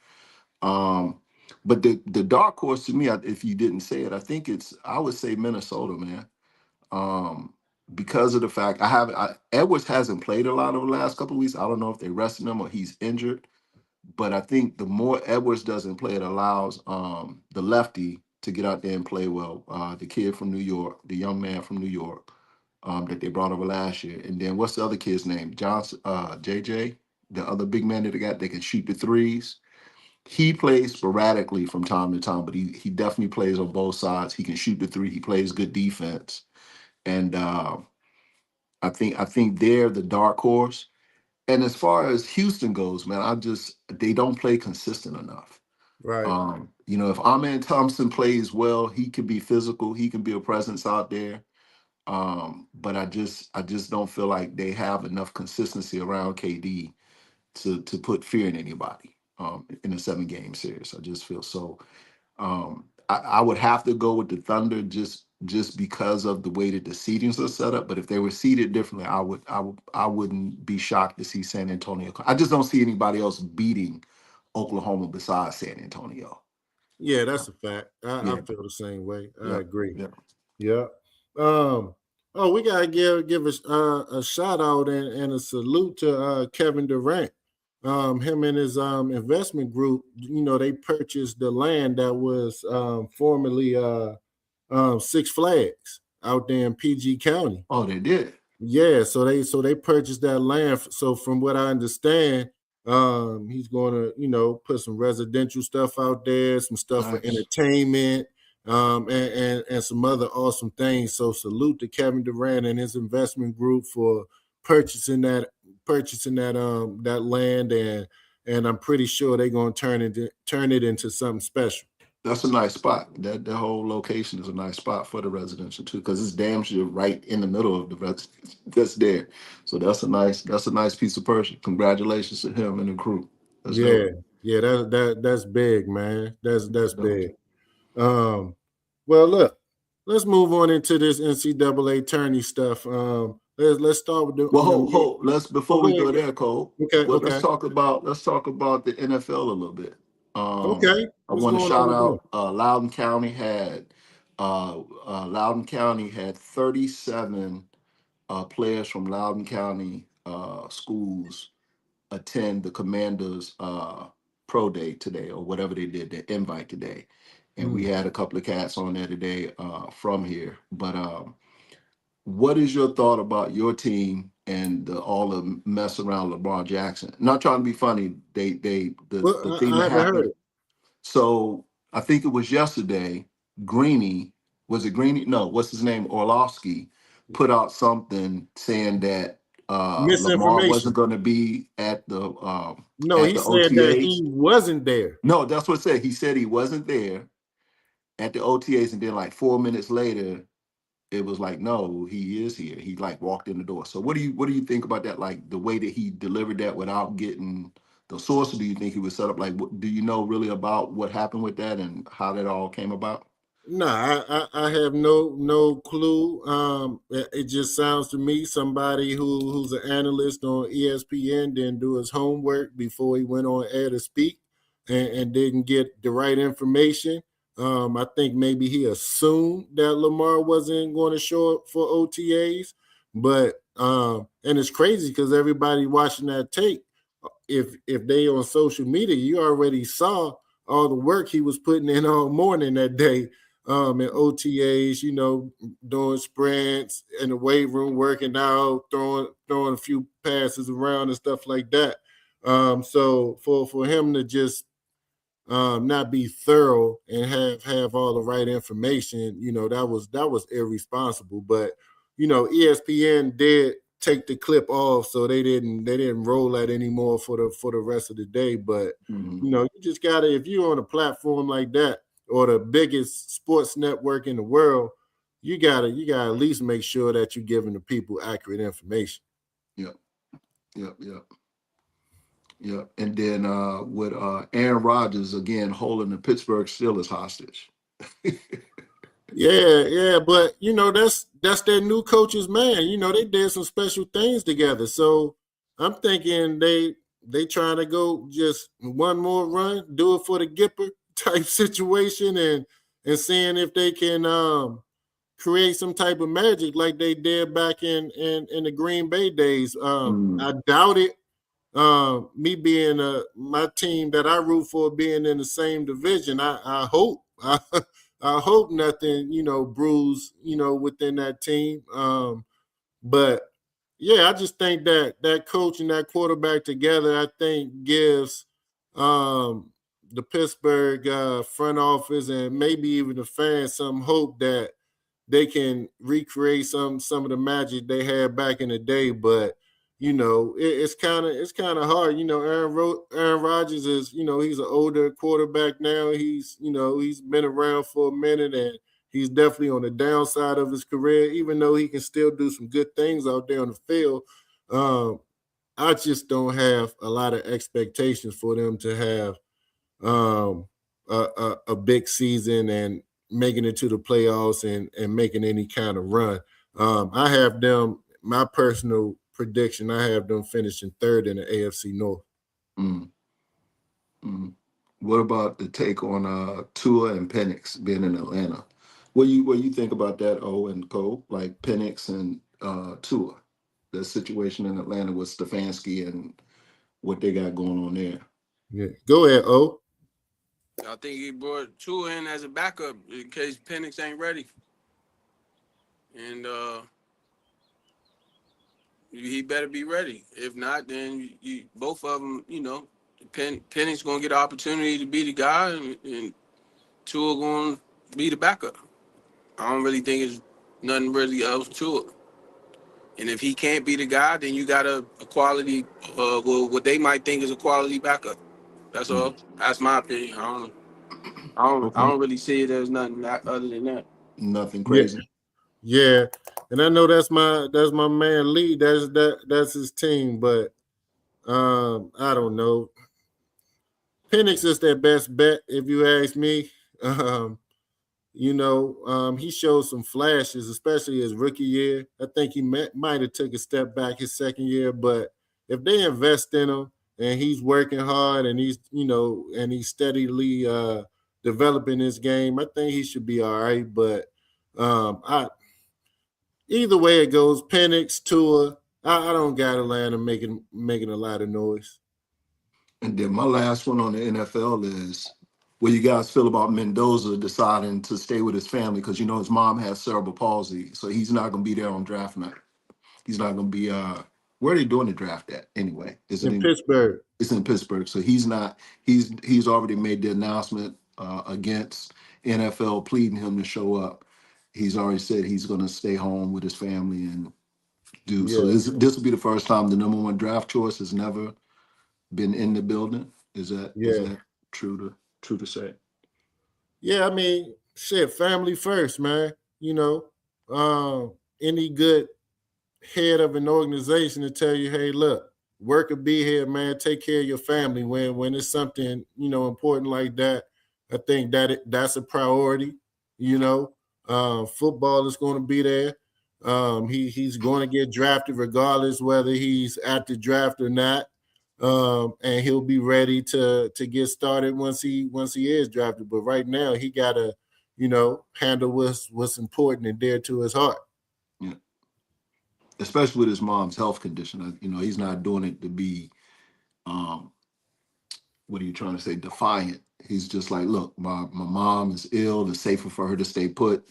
S3: Um, but the dark horse to me, if you didn't say it, I would say Minnesota, man. Um, because of the fact Edwards hasn't played a lot over the last couple of weeks. I don't know if they rested him or he's injured, but I think the more Edwards doesn't play, it allows the lefty to get out there and play well. The kid from New York, the young man from New York, that they brought over last year, and then what's the other kid's name? Johnson, JJ, the other big man that they got. They can shoot the threes. He plays sporadically from time to time, but he definitely plays on both sides. He can shoot the three. He plays good defense, and I think they're the dark horse. And as far as Houston goes, man, they don't play consistent enough.
S2: Right.
S3: If Amen Thompson plays well, he can be physical. He can be a presence out there. But I just don't feel like they have enough consistency around KD to put fear in anybody in a 7-game series. I just feel so. I would have to go with the Thunder just because of the way that the seedings are set up. But if they were seeded differently, I wouldn't be shocked to see San Antonio. I just don't see anybody else beating Oklahoma besides San Antonio.
S2: Yeah, that's a fact. I
S3: Yeah,
S2: feel the same way. I
S3: yeah,
S2: agree.
S3: yeah.
S2: Yeah. We gotta give a shout out and a salute to Kevin Durant. Him and his investment group, they purchased the land that was formerly Six Flags out there in PG County.
S3: Oh, they did.
S2: Yeah, so they purchased that land. So from what I understand, He's going to, put some residential stuff out there, some stuff for
S3: Nice.
S2: entertainment, and some other awesome things. So salute to Kevin Durant and his investment group for purchasing that land, and I'm pretty sure they're going to turn it into something special.
S3: That's a nice spot. That whole location is a nice spot for the residential too, because it's damn sure right in the middle of the residence that's there. So that's a nice piece of purchase. Congratulations to him and the crew. That's
S2: Yeah,
S3: dope.
S2: yeah, that's big, man. That's
S3: Dope.
S2: big. Um, well, look, let's move on into this NCAA tourney stuff. Let's start with the
S3: Well,
S2: on the
S3: hold,
S2: men.
S3: hold. Let's
S2: Oh,
S3: before
S2: go
S3: we
S2: ahead.
S3: go there, Cole.
S2: Okay,
S3: Well, let's
S2: okay,
S3: talk about the NFL a little bit.
S2: okay.
S3: I
S2: What's
S3: want to
S2: going on
S3: shout
S2: with them?
S3: out Loudoun County had 37 players from Loudoun County schools attend the Commanders pro day today, or whatever they did, their invite today. And we
S2: Mm.
S3: had a couple of cats on there today from here. But what is your thought about your team and all the mess around LeBron Jackson? Not trying to be funny. The
S2: Well,
S3: thing
S2: I
S3: that
S2: haven't
S3: happened.
S2: heard.
S3: So I think it was yesterday. Greeny, was it Greeny? No, what's his name? Orlovsky put out something saying that Lamar wasn't
S2: Misinformation.
S3: going to be
S2: No,
S3: at
S2: he
S3: the
S2: said that
S3: OTAs.
S2: he wasn't there.
S3: No, that's what it said. He said he wasn't there at the OTAs, and then like 4 minutes later, it was like, no, he is here. He like walked in the door. So what do you think about that? Like the way that he delivered that without getting the source, or do you think he was set up? Like, do you know really about what happened with that and how that all came about?
S2: No, I have no clue. It just sounds to me somebody who's an analyst on ESPN didn't do his homework before he went on air to speak, and didn't get the right information. I think maybe he assumed that Lamar wasn't going to show up for OTAs, but and it's crazy because everybody watching that tape, if they on social media, you already saw all the work he was putting in all morning that day, in OTAs, doing sprints in the weight room, working out, throwing a few passes around and stuff like that. So for him to just not be thorough and have all the right information, that was irresponsible. But ESPN did take the clip off, so they didn't roll that anymore for the rest of the day. But
S3: Hmm.
S2: you just gotta, if you're on a platform like that or the biggest sports network in the world, you gotta at least make sure that you're giving the people accurate information.
S3: Yep, yep, yep, yep. And then with Aaron Rodgers again holding the Pittsburgh Steelers hostage.
S2: Yeah, yeah, but that's their new coach's man. They did some special things together. So I'm thinking they trying to go just one more run, do it for the Gipper type situation, and seeing if they can create some type of magic like they did back in the Green Bay days.
S3: Mm,
S2: I doubt it. Me being my team that I root for being in the same division, I hope I hope nothing brews within that team. But yeah, I just think that coach and that quarterback together, I think gives the Pittsburgh front office and maybe even the fans some hope that they can recreate some of the magic they had back in the day. But it's kind of hard. Aaron Rodgers is he's an older quarterback now. He's been around for a minute, and he's definitely on the downside of his career. Even though he can still do some good things out there on the field, um, I just don't have a lot of expectations for them to have um, a big season and making it to the playoffs and making any kind of run. I have them, my personal prediction, I have them finishing third in the AFC North.
S3: mm, mm. What about the take on Tua and Penix being in Atlanta? What you think about that, O and Cole? Like Penix and Tua, the situation in Atlanta with Stefanski and what they got going on there.
S2: Yeah. Go ahead, O.
S5: I think he brought two in as a backup in case Penix ain't ready. And he better be ready. If not, then you both of them, Penny's gonna get an opportunity to be the guy, and two are gonna be the backup. I don't really think it's nothing really else to it. And if he can't be the guy, then you got a quality, well, what they might think is a quality backup. That's
S3: Yeah.
S5: all. That's my opinion. I
S3: Okay.
S5: don't really see it as nothing other than that.
S3: Nothing
S2: Yeah,
S3: crazy.
S2: yeah. And I know that's my man Lee. That's his team, but I don't know. Penix is their best bet, if you ask me. Um, he showed some flashes, especially his rookie year. I think he might have took a step back his second year, but if they invest in him and he's working hard and he's steadily developing his game, I think he should be all right. But I either way it goes, Penix, Tua, I don't got Atlanta making a lot of noise.
S3: And then my last one on the NFL is what you guys feel about Mendoza deciding to stay with his family because his mom has cerebral palsy, so he's not going to be there on draft night. He's not going to be. Where are they doing the draft at anyway? Is it
S2: In
S3: in?
S2: Pittsburgh.
S3: It's in Pittsburgh, so he's not. He's already made the announcement against NFL pleading him to show up. He's already said he's going to stay home with his family and do so.
S2: Yeah,
S3: This will be the first time the number one draft choice has never been in the building. Is
S2: yeah.
S3: that true to say?
S2: Yeah, I mean, shit, family first, man. Any good head of an organization to tell you, hey, look, work will be here, man. Take care of your family when it's something important like that. I think that's a priority. Football is going to be there. He's going to get drafted regardless whether he's at the draft or not. And he'll be ready to get started once he is drafted. But right now, he gotta handle what's important and dear to his heart.
S3: Yeah, especially with his mom's health condition. He's not doing it to be. Um, what are you trying to say? Defiant. He's just like, look, my mom is ill. It's safer for her to stay put.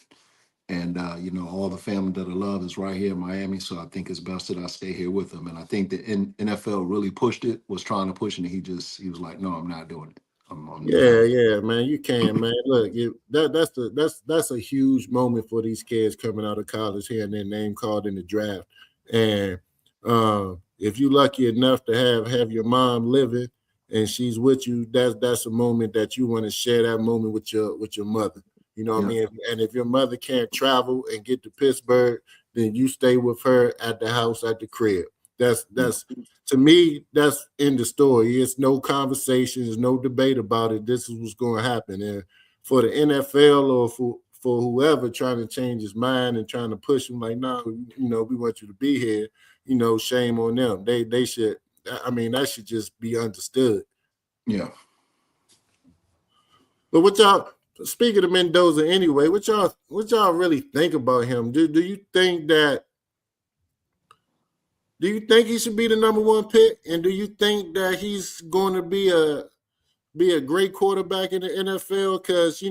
S3: And all the family that I love is right here in Miami, so I think it's best that I stay here with them. And I think the NFL really pushed it, was trying to push it, and he was like, "No, I'm not doing it. I'm
S2: Yeah,
S3: done."
S2: yeah, man, you can, man. Look, that's a huge moment for these kids coming out of college, hearing their name called in the draft. And if you lucky enough to have your mom living and she's with you, that's a moment that you want to share that moment with your mother. You know what I
S3: Yeah,
S2: mean? And if your mother can't travel and get to Pittsburgh, then you stay with her at the house at the crib. That's
S3: yeah,
S2: that's to me, that's in the story. It's no conversation, there's no debate about it. This is what's going to happen. And for the NFL or for whoever trying to change his mind and trying to push him, like, no, we want you to be here. Shame on them. They should. I mean, that should just be understood.
S3: yeah.
S2: But what y'all speaking of Mendoza anyway, what y'all really think about him? Do you think he should be the number one pick? And do you think that he's going to be a great quarterback in the NFL? Because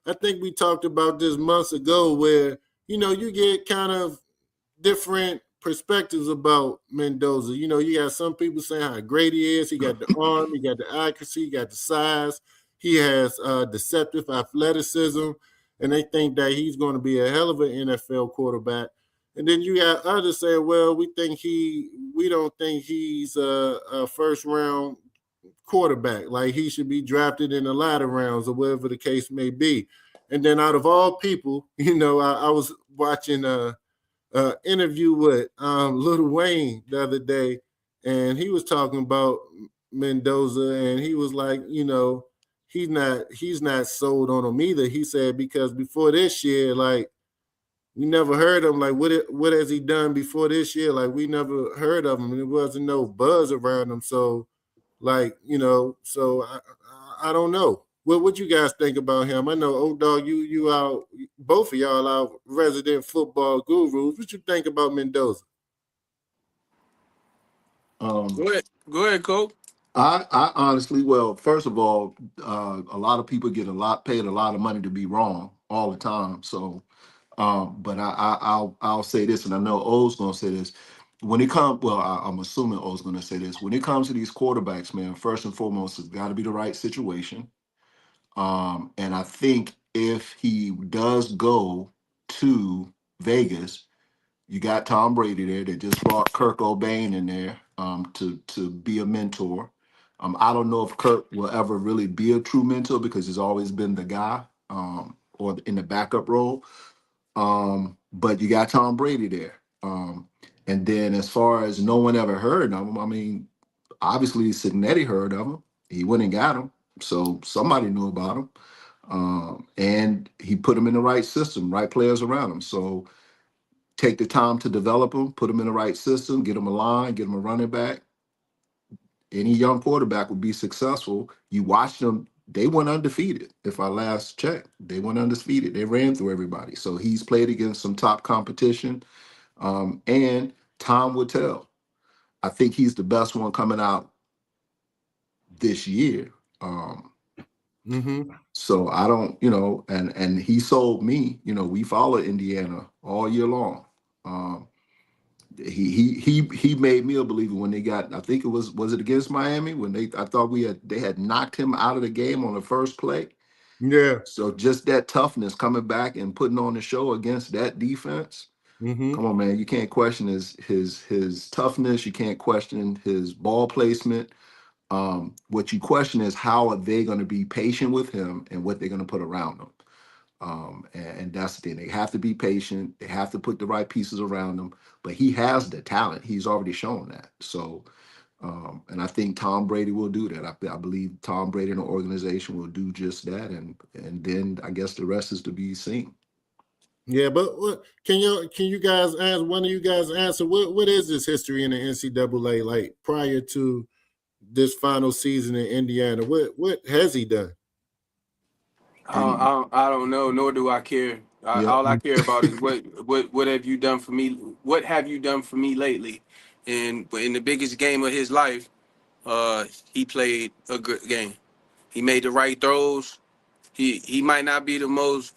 S2: I think we talked about this months ago, where you get kind of different perspectives about Mendoza. You got some people saying how great he is. He got the arm, he got the accuracy, he got the size. He has deceptive athleticism, and they think that he's going to be a hell of an NFL quarterback. And then you got others saying, well, we don't think he's a first round quarterback. Like, he should be drafted in the latter rounds or whatever the case may be. And then out of all people, I was watching interview with Lil Wayne the other day, and he was talking about Mendoza, and he was like, he's not sold on him either. He said because before this year, like, we never heard of him. Like, what has he done before this year? Like, we never heard of him, and there wasn't no buzz around him. So, like, so I don't know. What you guys think about him? I know, old dog, you out, both of y'all out resident football gurus. What you think about Mendoza?
S3: Um,
S5: Go ahead, Cole.
S3: I honestly, well, first of all, a lot of people get paid a lot of money to be wrong all the time. So, but I'll say this, and I know O's gonna say this. when it comes, well, I'm assuming I was going to say this. When it comes to these quarterbacks, man, first and foremost, it's got to be the right situation. And I think if he does go to Vegas, you got Tom Brady there. They just brought Kirk Cobain in there to be a mentor. I don't know if Kirk will ever really be a true mentor because he's always been the guy or in the backup role. But you got Tom Brady there. And then as far as no one ever heard of him, I mean, obviously Signetti heard of him. He went and got him. So somebody knew about him. And he put him in the right system, right players around him. So take the time to develop him, put him in the right system, get him a line, get him a running back. Any young quarterback would be successful. You watch them, they went undefeated. If I last checked, they went undefeated. They ran through everybody. So he's played against some top competition. And time will tell. I think he's the best one coming out this year. So I don't, and he sold me. We follow Indiana all year long. He made me a believer when they got. I think it was it against Miami when I thought they had knocked him out of the game on the first play.
S2: Yeah.
S3: So just that toughness coming back and putting on the show against that defense. Come on, man. You can't question his toughness. You can't question his ball placement. What you question is how are they going to be patient with him and what they're going to put around him. And that's the thing. They have to be patient. They have to put the right pieces around him. But he has the talent. He's already shown that. So, and I think Tom Brady will do that. I believe Tom Brady and the organization will do just that. And then I guess the rest is to be seen.
S2: Yeah, but what can you guys answer? One of you guys answer what is this history in the NCAA like prior to this final season in Indiana? What has he done?
S3: And
S5: I don't know, nor do I care.
S3: yeah,
S5: All I care about is what have you done for me? What have you done for me lately? And in the biggest game of his life, he played a good game. He made the right throws. He might not be the most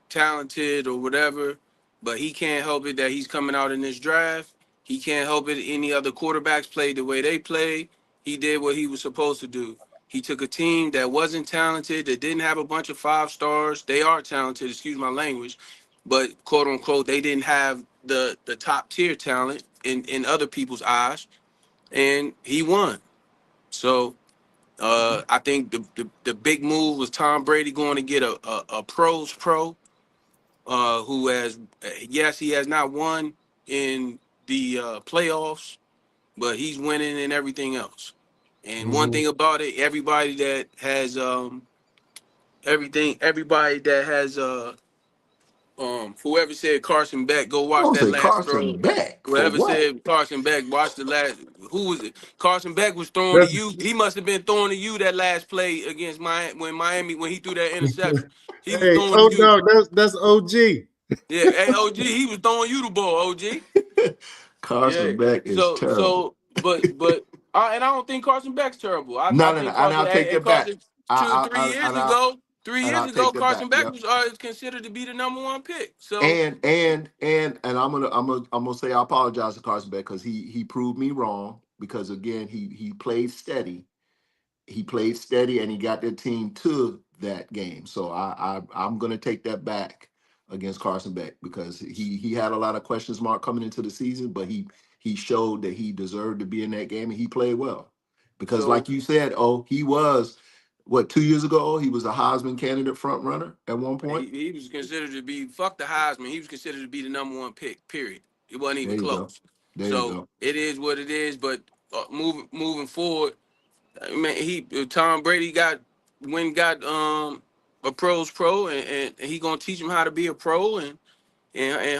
S5: talented or whatever, but he can't help it that he's coming out in this draft. He can't help it any other quarterbacks played the way they played. He did what he was supposed to do. He took a team that wasn't talented, that didn't have a bunch of 5 stars. They are talented, excuse my language, but quote unquote, they didn't have the top tier talent in other people's eyes, and he won. So I think the big move was Tom Brady going to get a pros pro who has, yes, he has not won in the playoffs, but he's winning in everything else. And one thing about it, everybody that has whoever said Carson Beck, go watch
S3: don't
S5: that
S3: say
S5: last
S3: Carson
S5: throw.
S3: Beck for
S5: Whoever
S3: what?
S5: said Carson Beck, watch the last. Who was it? Carson Beck was throwing to
S2: That's
S5: you. He must have been throwing to you that last play against Miami when he threw that interception. He was
S2: hey,
S5: throwing to
S2: oh
S5: you.
S2: no, that's OG.
S5: Yeah, hey OG, he was throwing you the ball, OG. Yeah.
S3: Carson Beck is terrible.
S5: And I don't think Carson Beck's terrible. I
S3: No, no, no.
S5: think
S3: And I'll take that back.
S5: Carson two
S3: I,
S5: three
S3: I,
S5: years
S3: and I,
S5: ago, three
S3: and
S5: years
S3: I'll
S5: ago,
S3: take that back.
S5: Carson Beck
S3: Yep.
S5: was considered to be the #1 pick. So
S3: And I'm gonna say I apologize to Carson Beck because he proved me wrong because again he played steady. He played steady and he got their team to that game. So I'm gonna take that back against Carson Beck because he had a lot of questions mark coming into the season, but he showed that he deserved to be in that game and he played well. Because
S5: so
S3: like you said, he was what 2 years ago he was a Heisman candidate front runner at one point.
S5: he was considered to be fuck the Heisman. He was considered to be the #1 pick. Period. It wasn't
S3: There
S5: even
S3: you go.
S5: close.
S3: There you
S5: So
S3: go.
S5: it is what it is. But moving forward, man, Tom Brady got a pros pro, and he gonna teach him how to be a pro, and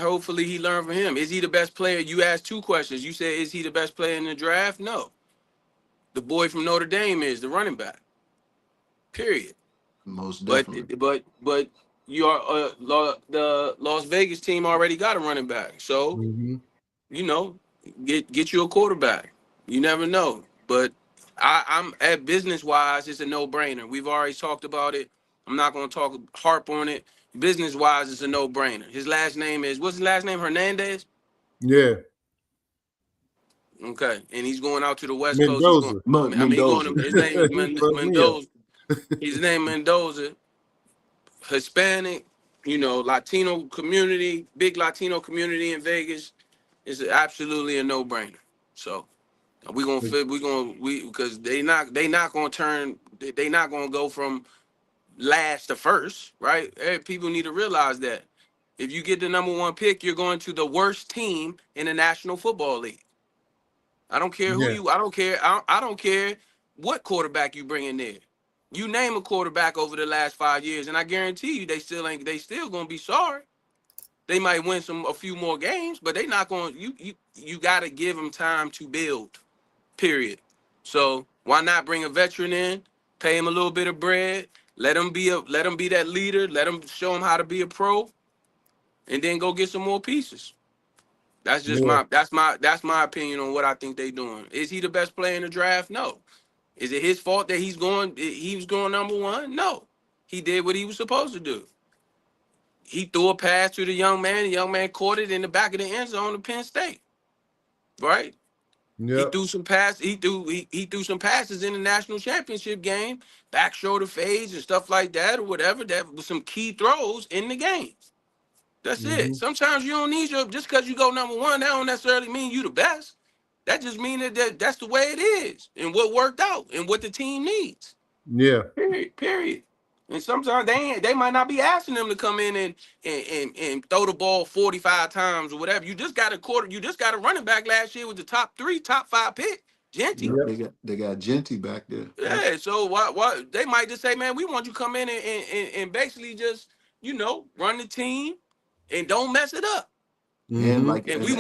S5: hopefully he learned from him. Is he the best player? You asked 2 questions. You said, is he the best player in the draft? No. The boy from Notre Dame is the running back. Period.
S3: Most
S5: But
S3: definitely.
S5: but the Las Vegas team already got a running back. So you know, get you a quarterback. You never know. But I'm at business wise, it's a no brainer. We've already talked about it. I'm not gonna harp on it. Business wise, it's a no brainer. His last name is what's his last name? Hernandez.
S2: Yeah.
S5: Okay, and he's going out to the West Coast. He's going.
S2: Mendoza.
S5: I mean, he going
S3: Mendoza.
S5: to. His name is
S2: He fucked me up.
S5: Mendoza. His name Mendoza. Hispanic, Latino community, big Latino community in Vegas is absolutely a no-brainer. So we gonna fit. We because they not gonna turn. They not gonna go from last to first, right? People need to realize that if you get the number one pick, you're going to the worst team in the National Football League. I don't care who
S2: Yeah.
S5: you. I don't care. I don't care what quarterback you bring in there. You name a quarterback over the last 5 years, and I guarantee you, they still ain't. They still gonna be sorry. They might win a few more games, but they not going. You got to give them time to build. Period. So why not bring a veteran in, pay him a little bit of bread, let him be that leader, let him show him how to be a pro, and then go get some more pieces. That's just
S2: Yeah.
S5: my opinion on what I think they doing. Is he the best player in the draft? No. Is it his fault that he was going number one? No. He did what he was supposed to do. He threw a pass to the young man. The young man caught it in the back of the end zone of Penn State. Right? He
S2: Yep.
S5: threw some pass. He threw some passes in the national championship game, back shoulder fades and stuff like that, or whatever. That was some key throws in the game. That's it.
S2: Hmm.
S5: Sometimes you don't need your just because you go number one. That don't necessarily mean you the best. That just means that's the way it is, and what worked out, and what the team needs.
S2: Yeah.
S5: Period. Period. And sometimes they might not be asking them to come in and throw the ball 45 times or whatever. You just got you just got a running back last year with the top 5 pick, Genty.
S3: Yep,
S2: Yep.
S3: they got Genty back there. Yep.
S5: Yeah, so what they might just say, man, we want you to come in and basically just, run the team and don't mess it up.
S3: And
S2: Hmm.
S3: like
S5: And we just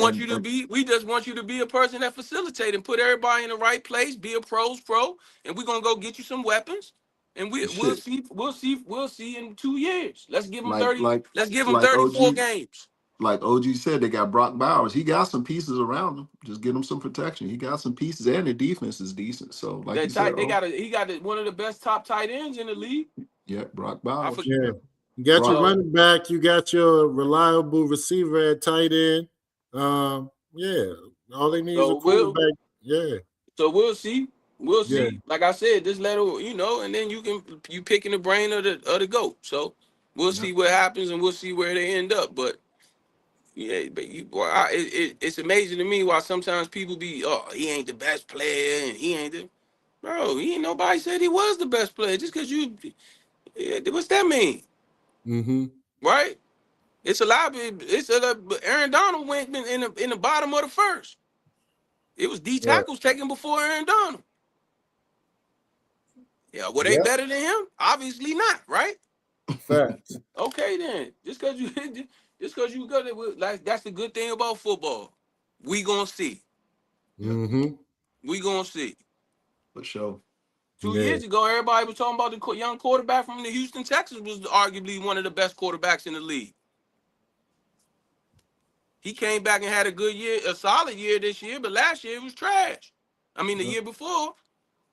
S5: want you to be a person that facilitate and put everybody in the right place, be a pro's pro, and we're gonna go get you some weapons. And we'll
S3: shit.
S5: see, we'll see in 2 years. Let's give them
S3: Like
S5: 30,
S3: like
S5: let's give them
S3: like
S5: 34
S3: OG
S5: games.
S3: like OG said, they got Brock Bowers. He got some pieces around him. Just get him some protection. He got some pieces, and the defense is decent. So, like you
S5: That
S3: said,
S5: tight, he got one of the best top tight ends in the league.
S3: yeah, Brock
S5: I
S3: Bowers.
S5: forget.
S2: Yeah.
S3: Yep.
S2: You got your
S3: Brock.
S5: So
S2: running back. You got your reliable receiver at tight end. Yeah. All they need is a
S5: so we'll
S2: quarterback. Yeah.
S5: so we'll see. We'll
S2: Yeah.
S5: see. Like I said, just let it, and then you picking the brain of the goat. So we'll
S3: Yep.
S5: see what happens and we'll see where they end up. But yeah, but it's amazing to me why sometimes people be, oh, he ain't the best player and he ain't the bro. He ain't nobody said he was the best player just because what's that mean,
S2: Hmm.
S5: right? It's a lot. Aaron Donald went in the bottom of the first. It was D
S2: Right.
S5: tackles taken before Aaron Donald. Yeah, were they
S2: Yep.
S5: better than him? Obviously not, right?
S2: Facts.
S5: Okay then. Just because you got it, like that's the good thing about football. We gonna see.
S3: Yep.
S2: Hmm.
S5: We gonna see.
S3: For sure.
S5: Two
S2: Yeah.
S5: years ago, everybody was talking about the young quarterback from the Houston Texans was arguably one of the best quarterbacks in the league. He came back and had a good year, a solid year this year, but last year it was trash. I mean, the
S2: Yep.
S5: year before.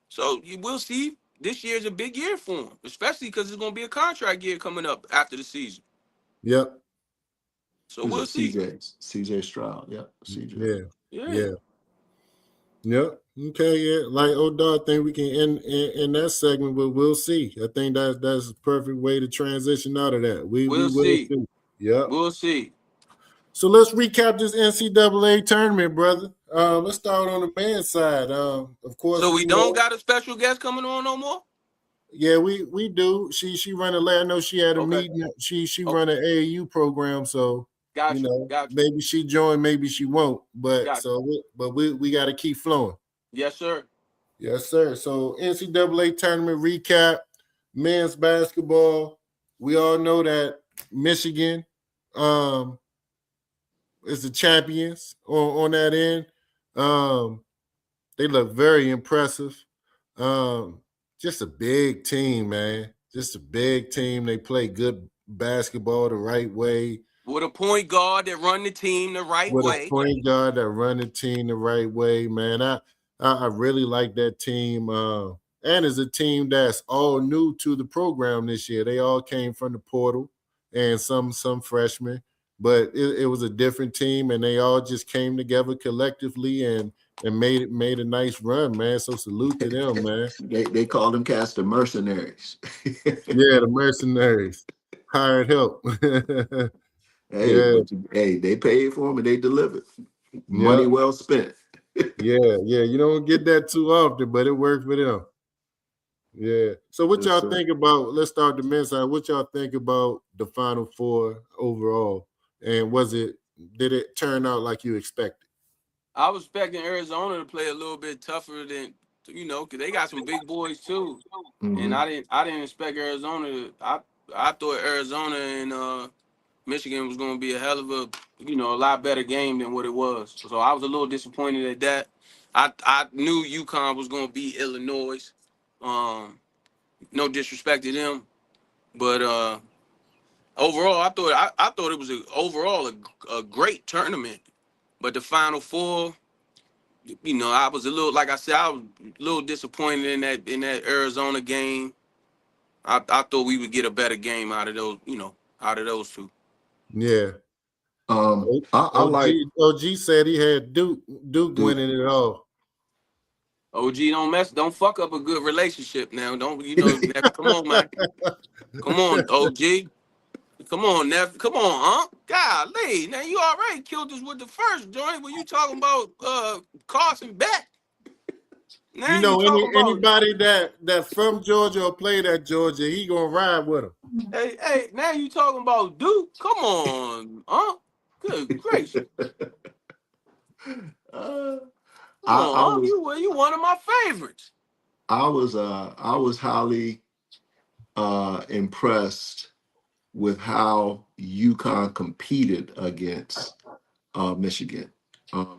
S5: So you will see. This year is a big year for him, especially because it's gonna be a contract year coming up after the season.
S2: Yep.
S5: So
S3: Who's
S5: we'll
S3: it?
S5: see.
S3: CJ Stroud. Yep. CJ.
S2: Yeah.
S5: Yeah.
S2: Yeah. Yep. Okay. Yeah. Like Dog, I think we can end that segment, but we'll see. I think that's a perfect way to transition out of that. We
S5: We'll
S2: will
S5: see.
S2: see. Yep.
S5: We'll see.
S2: So let's recap this NCAA tournament, brother. Let's start on the men's side. Of course,
S5: So we
S2: we
S5: don't
S2: know.
S5: got a special guest coming on no more?
S2: Yeah, we do. She run a lab. I know she had a
S5: Okay.
S2: meeting. She
S5: Okay.
S2: run an AAU program, so
S5: Got you. Got you.
S2: maybe she joined, maybe she won't. But
S5: Got you.
S2: we got to keep flowing.
S5: Yes, sir.
S2: Yes, sir. So NCAA tournament recap, men's basketball. We all know that Michigan is the champions on that end. They look very impressive. Um, just a big team, man. Just a big team. They play good basketball the right way.
S5: With a point guard that run the team the right
S2: With a
S5: way.
S2: point guard that run the team the right way, man. I really like that team. And it's a team that's all new to the program this year. They all came from the portal and some freshmen, but it was a different team, and they all just came together collectively and and made a nice run, man. So salute to them, man.
S3: They call them cats the mercenaries.
S2: Yeah, the mercenaries hired help.
S3: Hey,
S2: Yeah,
S3: but hey, they paid for them and they delivered. Money
S2: yep,
S3: well spent.
S2: yeah. You don't get that too often, but it worked for them. Yeah. So what
S3: Yes,
S2: y'all
S3: sir.
S2: think about? Let's start the men's side. What y'all think about the Final Four overall? And did it turn out like you expected?
S5: I was expecting Arizona to play a little bit tougher than because they got some big boys too. And
S3: Hmm.
S5: I didn't expect Arizona to. I thought Arizona and Michigan was going to be a hell of a lot better game than what it was. So I was a little disappointed at that. I knew UConn was going to beat Illinois. No disrespect to them, but overall I thought it was a great tournament. But the Final Four, I was a little, like I said, I was a little disappointed in that Arizona game. I thought we would get a better game out of those two.
S2: Yeah.
S3: I like
S2: OG said he had Duke
S3: Duke.
S2: winning it all.
S5: OG, don't fuck up a good relationship now. Don't come on, man. Come on, OG. Come on, Neff. Come on, huh? Golly. Now you already killed us with the first joint when you talking about Carson Beck.
S2: You
S5: Now you
S2: know,
S5: talking about
S2: anybody that from Georgia or played at Georgia, he gonna ride with him.
S5: now you talking about Duke. Come on, huh? Good gracious.
S3: uh,
S5: Come
S3: I
S5: on, huh?
S3: was
S5: You one of my favorites.
S3: I was highly impressed with how UConn competed against Michigan.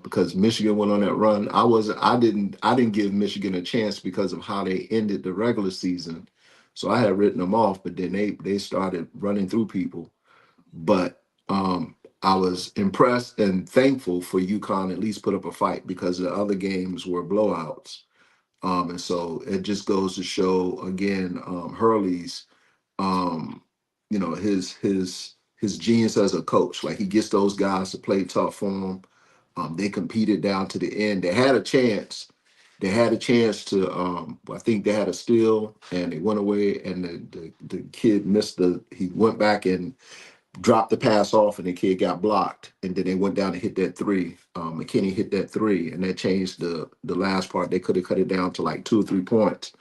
S3: Because Michigan went on that run. I didn't give Michigan a chance because of how they ended the regular season. So I had written them off, but then they started running through people. But I was impressed and thankful for UConn at least put up a fight because the other games were blowouts. And so it just goes to show again, Hurley's um, his genius as a coach. Like he gets those guys to play tough for him. They competed down to the end. They had a chance. They had a chance to. I think they had a steal, and they went away. And the kid missed the. He went back and dropped the pass off, and the kid got blocked. And then they went down and hit that three. McKinney hit that three, and that changed the last part. They could have cut it down to like 2 or 3 points.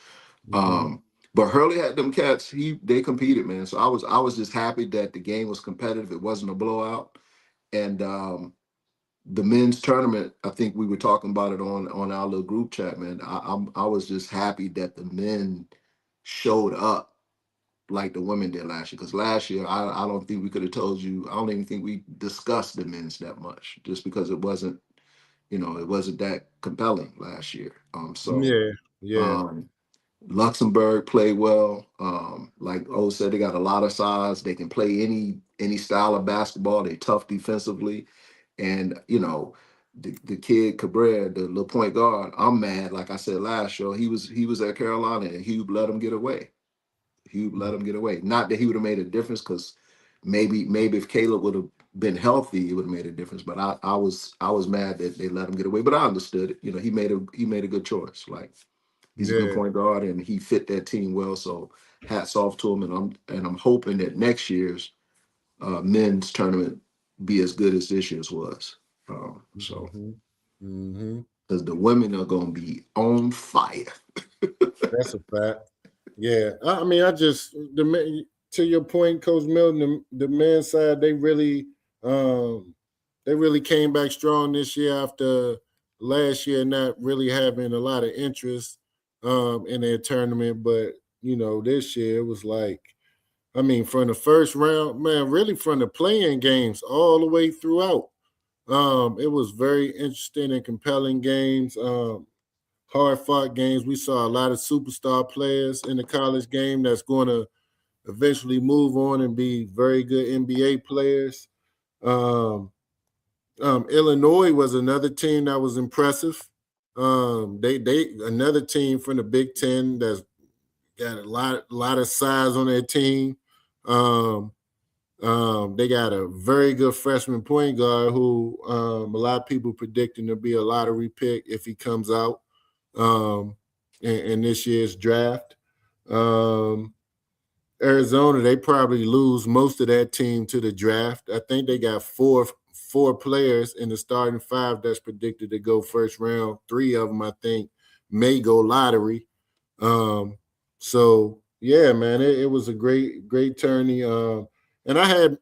S2: Mm-hmm.
S3: But Hurley had them cats. They competed, man. So I was just happy that the game was competitive. It wasn't a blowout. And the men's tournament, I think we were talking about it on our little group chat, man. I was just happy that the men showed up like the women did last year. Because last year, I don't think we could have told you. I don't even think we discussed the men's that much, just because it wasn't that compelling last year.
S2: Yeah, yeah,
S3: Um, Luxembourg played well. Like O said, they got a lot of size. They can play any style of basketball. They're tough defensively, and the kid Cabrera, the little point guard. I'm mad. Like I said last show, he was at Carolina, and Hugh let him get away. Hugh let him get away. Not that he would have made a difference, because maybe if Caleb would have been healthy, it would have made a difference. But I was mad that they let him get away. But I understood it. He made a good choice. Like, he's a good
S2: yeah.
S3: point guard, and he fit that team well. So hats off to him, and I'm hoping that next year's men's tournament be as good as this year's was. So
S2: Mm-hmm. Mm-hmm.
S3: because the women are gonna be on fire.
S2: That's a fact. Yeah, I mean, I just to your point, Coach Milton, the men's side, they really came back strong this year after last year not really having a lot of interest in their tournament. But this year it was like, I mean, from the first round, man, really from the playing games all the way throughout. It was very interesting and compelling games. Hard fought games. We saw a lot of superstar players in the college game that's going to eventually move on and be very good NBA players. Um, Illinois was another team that was impressive. They another team from the Big Ten that's got a lot of size on their team. Um, They got a very good freshman point guard who a lot of people predicting to be a lottery pick if he comes out in this year's draft. Um, Arizona, they probably lose most of that team to the draft. I think they got four players in the starting five that's predicted to go first round. Three of them, I think, may go lottery. Um, so yeah, man, it was a great tourney. And I had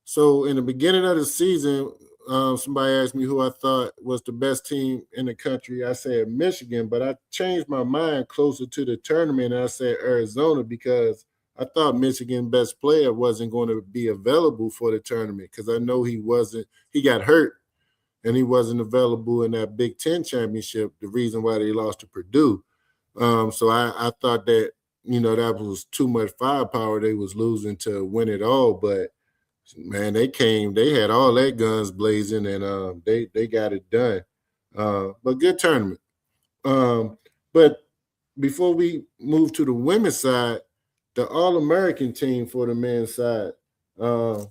S2: so in the beginning of the season, somebody asked me who I thought was the best team in the country. I said Michigan, but I changed my mind closer to the tournament and I said Arizona because I thought Michigan's best player wasn't going to be available for the tournament because I know he wasn't. He got hurt and he wasn't available in that Big Ten championship. The reason why they lost to Purdue. So I thought that that was too much firepower they was losing to win it all. But man, they had all their guns blazing, and they got it done. But good tournament. But before we move to the women's side, the All American team for the men's side, uh,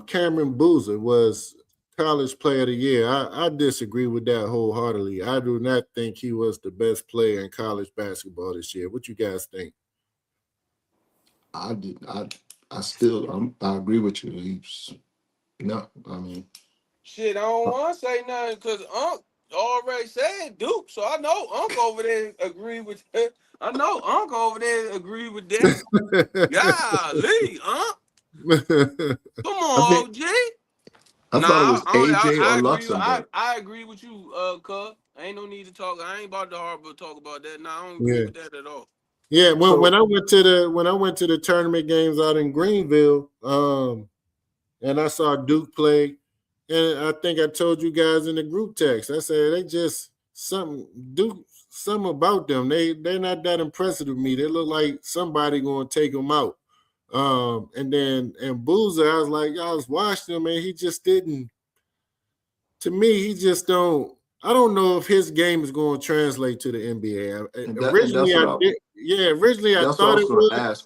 S2: Cameron Boozer was College Player of the Year. I disagree with that wholeheartedly. I do not think he was the best player in college basketball this year. What you guys think?
S3: I did. I agree with you. He's no. I mean,
S5: Shit, I don't want to say nothing because Unc already said Duke, so I know Unc over there agree with that. I know Unc over there agree with that. Golly, Unc. Come
S3: I
S5: on,
S3: think
S5: OG.
S3: I
S5: Nah,
S3: thought it was AJ
S5: I
S3: or
S5: agree.
S3: Luxembourg.
S5: I agree with you, cuz. Ain't no need to talk. I ain't about to harbor talk about that. Nah, I don't agree
S2: Yeah.
S5: with that at all.
S2: Yeah, when
S3: So
S2: I went to the tournament games out in Greenville, and I saw Duke play, and I think I told you guys in the group text. I said they just something about them. They're not that impressive to me. They look like somebody going to take them out. And Boozer, I was like, I was watching him, and he just didn't. To me, he just don't. I don't know if his game is going to translate to the NBA.
S3: and that's
S2: Originally,
S3: what
S2: I did. Yeah, originally I
S3: that's what I
S2: thought
S3: was
S2: it
S3: going to
S2: would.
S3: ask.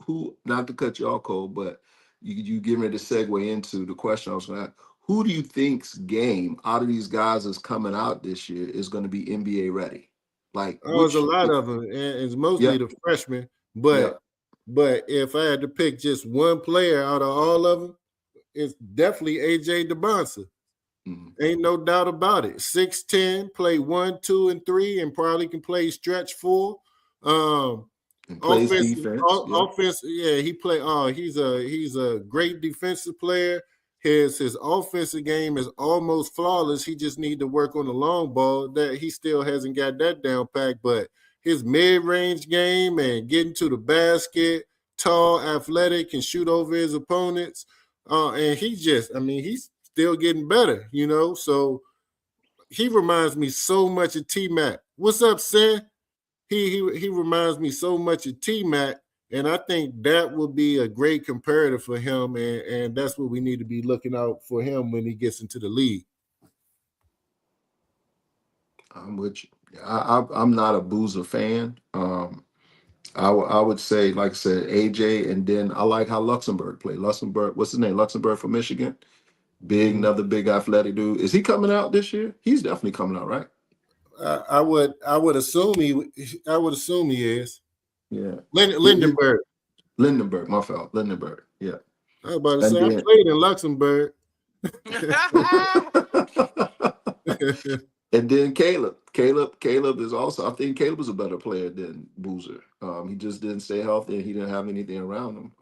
S3: Who? Not to cut you off, Cole, but you give me the segue into the question I was going to ask. Who do you think's game out of these guys that's coming out this year is going to be NBA ready? Like
S2: There was a
S3: which?
S2: lot of them, and it's mostly
S3: Yeah,
S2: the freshmen.
S3: yeah.
S2: But if I had to pick just one player out of all of them, it's definitely AJ DeBonsa.
S3: Mhm.
S2: Ain't no doubt about it. 6'10", play 1, 2, and 3, and probably can play stretch 4. Um,
S3: And plays defense. Yeah.
S2: offense, yeah, he play. Oh, he's a great defensive player. His offensive game is almost flawless. He just need to work on the long ball. That he still hasn't got that down pat. But his mid range game and getting to the basket, tall, athletic, can shoot over his opponents. And he's still getting better. So he reminds me so much of T Mac. What's up, Sam? He reminds me so much of T Mac, and I think that will be a great comparator for him, and that's what we need to be looking out for him when he gets into the league.
S3: I'm with you. I'm not a Boozer fan. I would say, like I said, AJ, and then I like how Luxembourg played. Luxembourg, what's his name? Luxembourg from Michigan.
S2: Mhm.
S3: Another big athletic dude. Is he coming out this year? He's definitely coming out, right?
S2: I would assume he is.
S3: Yeah. He-
S2: Lindenberg.
S3: Lindenberg, my fault. Lindenberg. Yeah.
S2: I was about to
S3: And
S2: say I
S3: then
S2: played in Luxembourg.
S3: and then Caleb. Caleb is also, I think Caleb is a better player than Boozer. He just didn't stay healthy and he didn't have anything around him.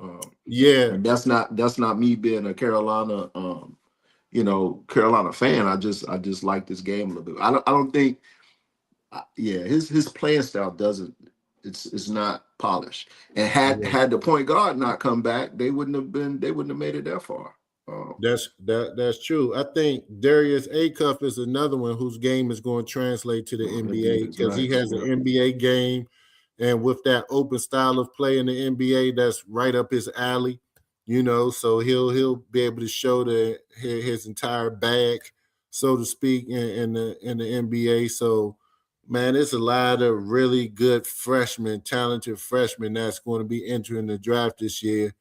S2: Yeah,
S3: And that's not me being a Carolina Carolina fan. I just like this game a little bit. I don't think yeah, his playing style doesn't it's not polished. And had
S2: yeah.
S3: had the point guard not come back, they wouldn't have made it that far. Um,
S2: That's true. I think Darius Acuff is another one whose game is going to translate to the
S3: the
S2: NBA
S3: defense,
S2: because he
S3: right?
S2: has an
S3: Yeah.
S2: NBA game, and with that open style of play in the NBA, that's right up his alley. So he'll be able to show his entire bag, so to speak, in the NBA. So Man, it's a lot of really good freshmen, talented freshmen that's going to be entering the draft this year.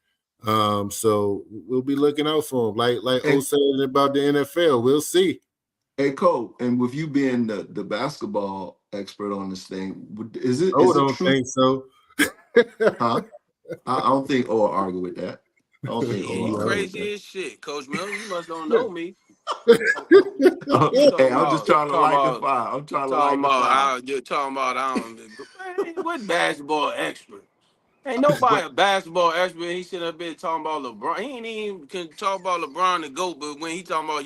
S2: So we'll be looking out for them. Like O
S3: And
S2: said about the NFL, we'll see.
S3: hey, Cole, and with you being the basketball expert on this thing,
S2: O
S3: is it
S2: don't
S3: true?
S2: think so.
S3: Huh? I don't think O will argue with that. I don't think O
S5: Shit,
S3: will
S5: you
S3: argue with
S5: crazy
S3: that.
S5: as shit, Coach Milton. You must don't know me. You
S3: Hey,
S5: talking
S3: I'm just
S5: about
S3: trying to
S5: talking
S3: light the
S5: about
S3: fire. I'm trying to
S5: talking
S3: light the
S5: about
S3: fire.
S5: how you're talking about I don't man, what basketball expert? Ain't nobody
S3: But
S5: a basketball expert. He should have been talking about LeBron. He ain't even can talk about LeBron the GOAT, but when he talking about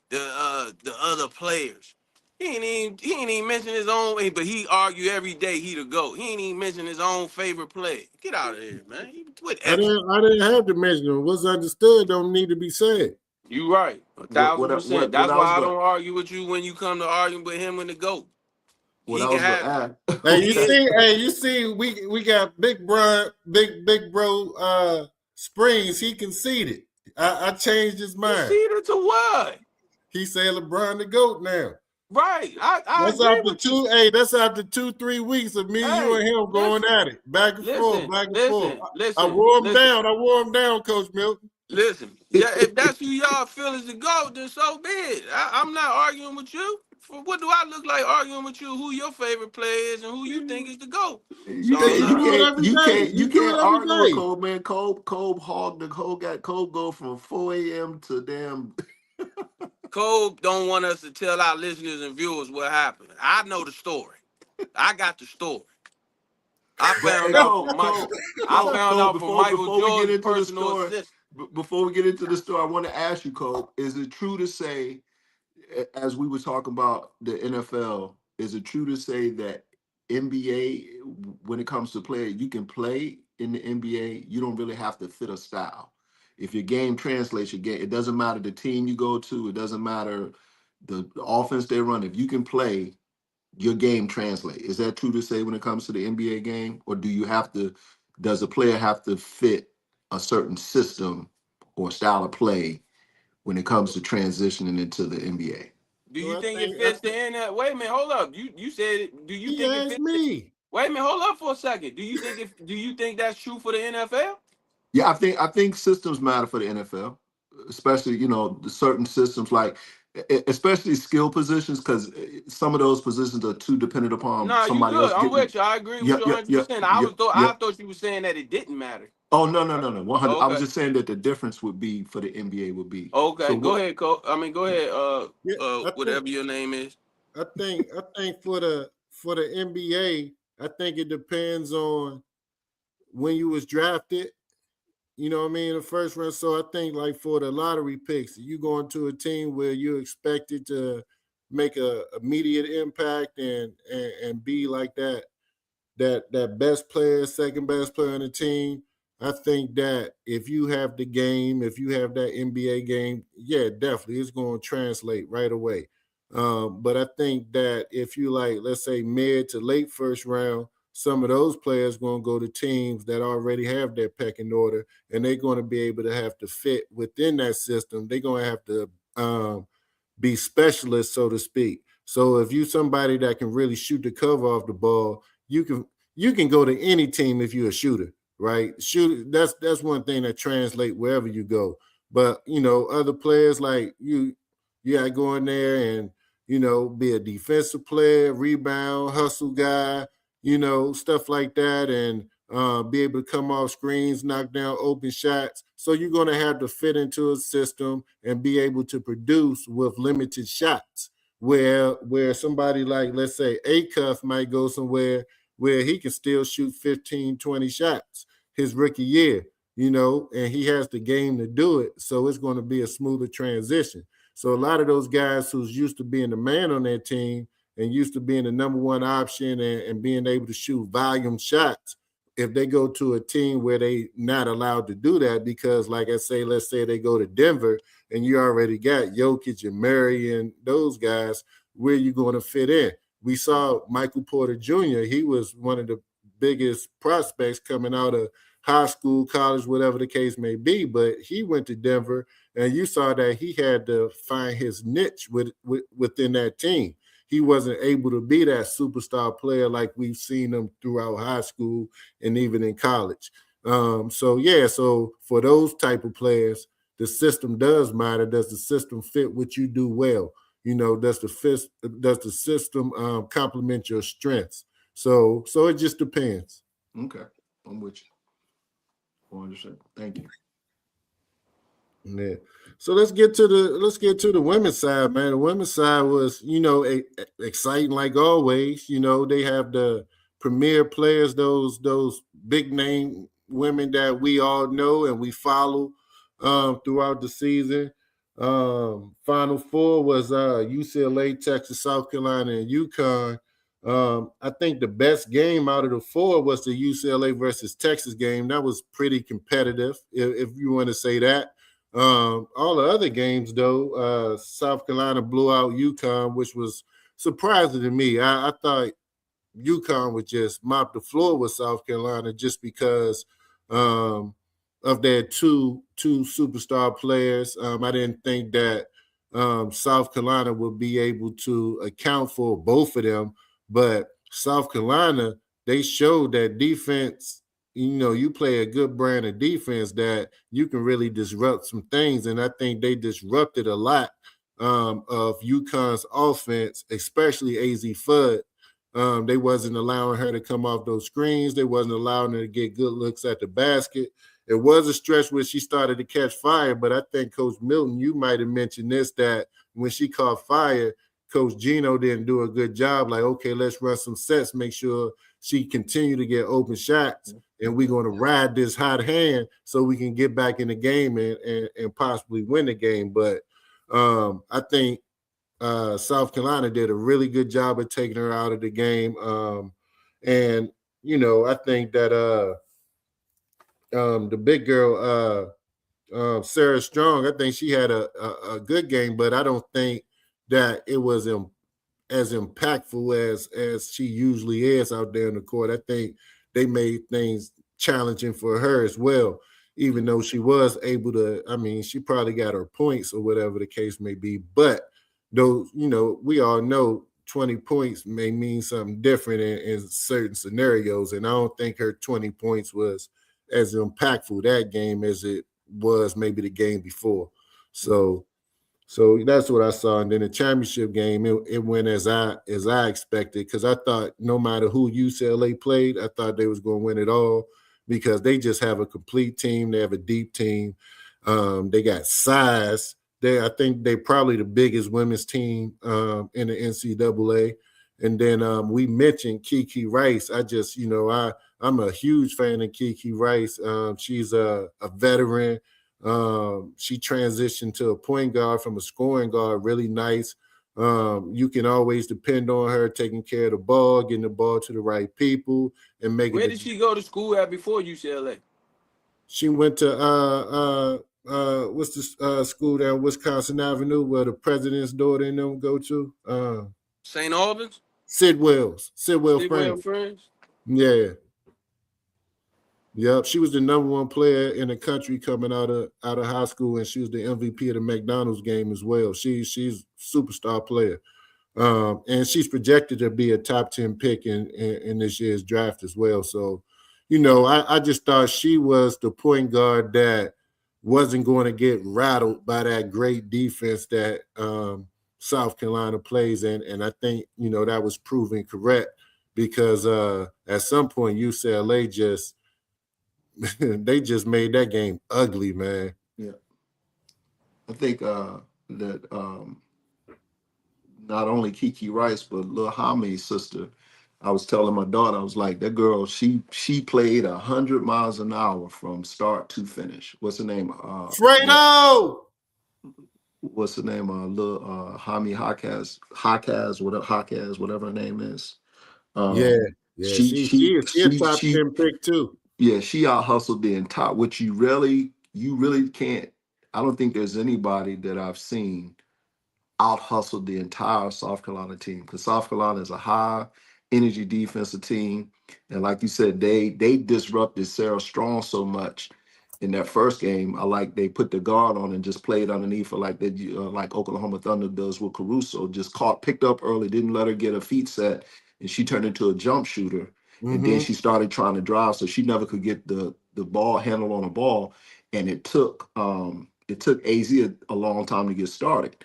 S5: the other players, he ain't even mention his own. But he argue every day he the GOAT. He ain't even mention his own favorite player. Get out of here, man. He quit
S2: I
S5: expert.
S2: didn't have to mention it. What's understood don't need to be said.
S5: You right, a
S3: what
S5: thousand
S3: what I-
S5: percent.
S3: what
S5: That's
S3: I was
S5: why I
S3: going
S5: don't argue with you when you come to arguing with him and the GOAT.
S3: what
S5: He
S3: I
S5: can
S3: was going
S5: have.
S3: to ask.
S2: Hey,
S5: He is.
S2: you see, we got big bro Springs. He conceded. I changed his mind.
S5: Conceded to what?
S2: He said LeBron the GOAT now.
S5: Right. I
S2: That's
S5: agree
S2: after
S5: with you.
S2: two. Hey, that's after 2-3 weeks of me, you,
S5: Hey,
S2: and him going
S5: listen,
S2: at it, back and forth,
S5: listen,
S2: back and forth.
S5: listen,
S2: I
S5: listen,
S2: wore him
S5: listen,
S2: down. I wore him down, Coach Milton.
S5: listen. Yeah, if that's who y'all feel is the GOAT, then so be it. I'm not arguing with you. For what do I look like arguing with you? Who your favorite player is and who you think is the GOAT? So
S2: Hey, you do it every
S3: You
S2: day.
S3: can't
S2: You do it every
S3: argue with
S2: day.
S3: Cole, man. Cole hog the Cole got Cole go from 4 a.m. to damn.
S5: Cole don't want us to tell our listeners and viewers what happened. I know the story. I got the story. I
S3: But
S5: found
S3: hey,
S5: out from Michael. I found
S3: Cole,
S5: out from Michael
S3: before we get
S5: Jordan's
S3: into the
S5: personal
S3: story,
S5: assistant.
S3: before we get into the story, I want to ask you, Cole, is it true to say, as we were talking about the NFL, is it true to say that NBA, when it comes to play, you can play in the NBA, you don't really have to fit a style. If your game translates your game, it doesn't matter the team you go to, it doesn't matter the offense they run. If you can play, your game translate. Is that true to say when it comes to the NBA game, or does a player have to fit a certain system or style of play when it comes to transitioning into the NBA?
S5: Do you
S2: Well,
S5: think it
S2: I
S5: fits the
S2: think
S5: end? Wait a minute, hold up. You said do you
S2: he
S5: think it
S2: asked
S5: fits?
S2: me.
S5: Wait a minute, hold up for a second. Do you think that's true for the NFL?
S3: Yeah, I think systems matter for the NFL, especially the certain systems like especially skill positions because some of those positions are too dependent upon
S5: Nah, you
S3: somebody
S5: good.
S3: else
S5: I'm
S3: getting.
S5: with you. I agree with
S3: Yep,
S5: you
S3: yep, yep,
S5: 100%.
S3: yep,
S5: I
S3: yep.
S5: thought you were saying that it didn't matter.
S3: Oh no, no, no, no. 100. I was
S5: Okay.
S3: just saying that the difference would be for the NBA would be. So
S5: Okay. Go
S3: what?
S5: ahead, Cole. I mean, go ahead.
S2: Yeah,
S5: Whatever your name is.
S2: I think for the NBA, I think it depends on when you was drafted. You know what I mean? The first round. So I think like for the lottery picks, you go into a team where you're expected to make a immediate impact and be like that best player, second best player on the team. I think that if you have the game, if you have that NBA game, yeah, definitely it's going to translate right away. But I think that if you like, let's say mid to late first round, some of those players going to go to teams that already have their pecking order, and they're going to be able to have to fit within that system. They're going to have to be specialists, so to speak. So if you somebody that can really shoot the cover off the ball, you can go to any team if you're a shooter, right? Shoot, that's one thing that translates wherever you go. But other players like you gotta go in there and be a defensive player, rebound, hustle guy, stuff like that, and be able to come off screens, knock down open shots. So you're going to have to fit into a system and be able to produce with limited shots. Where somebody like, let's say, Acuff might go somewhere where he can still shoot 15, 20 shots his rookie year, and he has the game to do it. So it's going to be a smoother transition. So a lot of those guys who's used to being the man on their team and used to being the number one option and being able to shoot volume shots, if they go to a team where they not allowed to do that, because like I say, let's say they go to Denver and you already got Jokic and Murray and those guys, where you going to fit in? We saw Michael Porter Jr. He was one of the biggest prospects coming out of high school, college, whatever the case may be, but he went to Denver and you saw that he had to find his niche within that team. he wasn't able to be that superstar player like we've seen him throughout high school and even in college. So yeah, so for those type of players, the system does matter. Does the system fit what you do well? Does the system complement your strengths? So it just depends.
S3: Okay, I'm with you. 100%. Thank you.
S2: Yeah. So let's get to the women's side, man. The women's side was, exciting like always. They have the premier players, those big name women that we all know and we follow throughout the season. Final four was UCLA, Texas, South Carolina, and UConn. I think the best game out of the four was the UCLA versus Texas game. That was pretty competitive, if you want to say that. All the other games, though, South Carolina blew out UConn, which was surprising to me. I thought UConn would just mop the floor with South Carolina just because um, of their two superstar players. I didn't think that South Carolina would be able to account for both of them, but South Carolina, they showed that defense. You play a good brand of defense that you can really disrupt some things, and I think they disrupted a lot of UConn's offense, especially AZ Fudd. They wasn't allowing her to come off those screens. They wasn't allowing her to get good looks at the basket. It was a stretch where she started to catch fire, but I think Coach Milton, you might have mentioned this, that when she caught fire, Coach Gino didn't do a good job. Like, okay, let's run some sets, make sure she continue to get open shots, and we're going to ride this hot hand so we can get back in the game and possibly win the game. But I think South Carolina did a really good job of taking her out of the game. And, I think that the big girl, Sarah Strong, I think she had a good game, but I don't think that it was as impactful as she usually is out there in the court. I think they made things challenging for her as well, even though she was able to. I mean, she probably got her points or whatever the case may be, but those, we all know 20 points may mean something different in certain scenarios, and I don't think her 20 points was as impactful that game as it was maybe the game before. So that's what I saw. And then the championship game, it went as I expected, because I thought no matter who UCLA played, I thought they was going to win it all, because they just have a complete team. They have a deep team. They got size. I think they're probably the biggest women's team in the NCAA. And then we mentioned Kiki Rice. I'm a huge fan of Kiki Rice. She's a veteran. She transitioned to a point guard from a scoring guard, really nice. You can always depend on her taking care of the ball, getting the ball to the right people, and making.
S5: Where did she go to school at before UCLA?
S2: She went to what's the school down Wisconsin Avenue where the president's daughter and them go to?
S5: St. Albans?
S2: Sidwell
S5: Sidwell
S2: Friends.
S5: Friends?
S2: Yeah. Yep, she was the number one player in the country coming out of high school, and she was the MVP of the McDonald's game as well. She's a superstar player, and she's projected to be a top 10 pick in this year's draft as well. So, I just thought she was the point guard that wasn't going to get rattled by that great defense that South Carolina plays in, and I think that was proven correct, because at some point UCLA just they just made that game ugly, man.
S3: Yeah, I think that not only Kiki Rice but Lil Hami's sister. I was telling my daughter, I was like, that girl, she played 100 miles an hour from start to finish. What's her name?
S2: Fredo.
S3: What's the name? Lil Hami whatever her name is.
S2: Yeah, she is a top 10 pick too.
S3: Yeah, she out hustled the entire, which you really can't. I don't think there's anybody that I've seen out hustled the entire South Carolina team, because South Carolina is a high energy defensive team, and like you said, they disrupted Sarah Strong so much, in that first game, I like they put the guard on and just played underneath her like they like Oklahoma Thunder does with Caruso. Just picked up early, didn't let her get her feet set, and she turned into a jump shooter. And then
S2: Mm-hmm.
S3: she started trying to drive, so she never could get the ball handle on the ball. And it took AZ a long time to get started.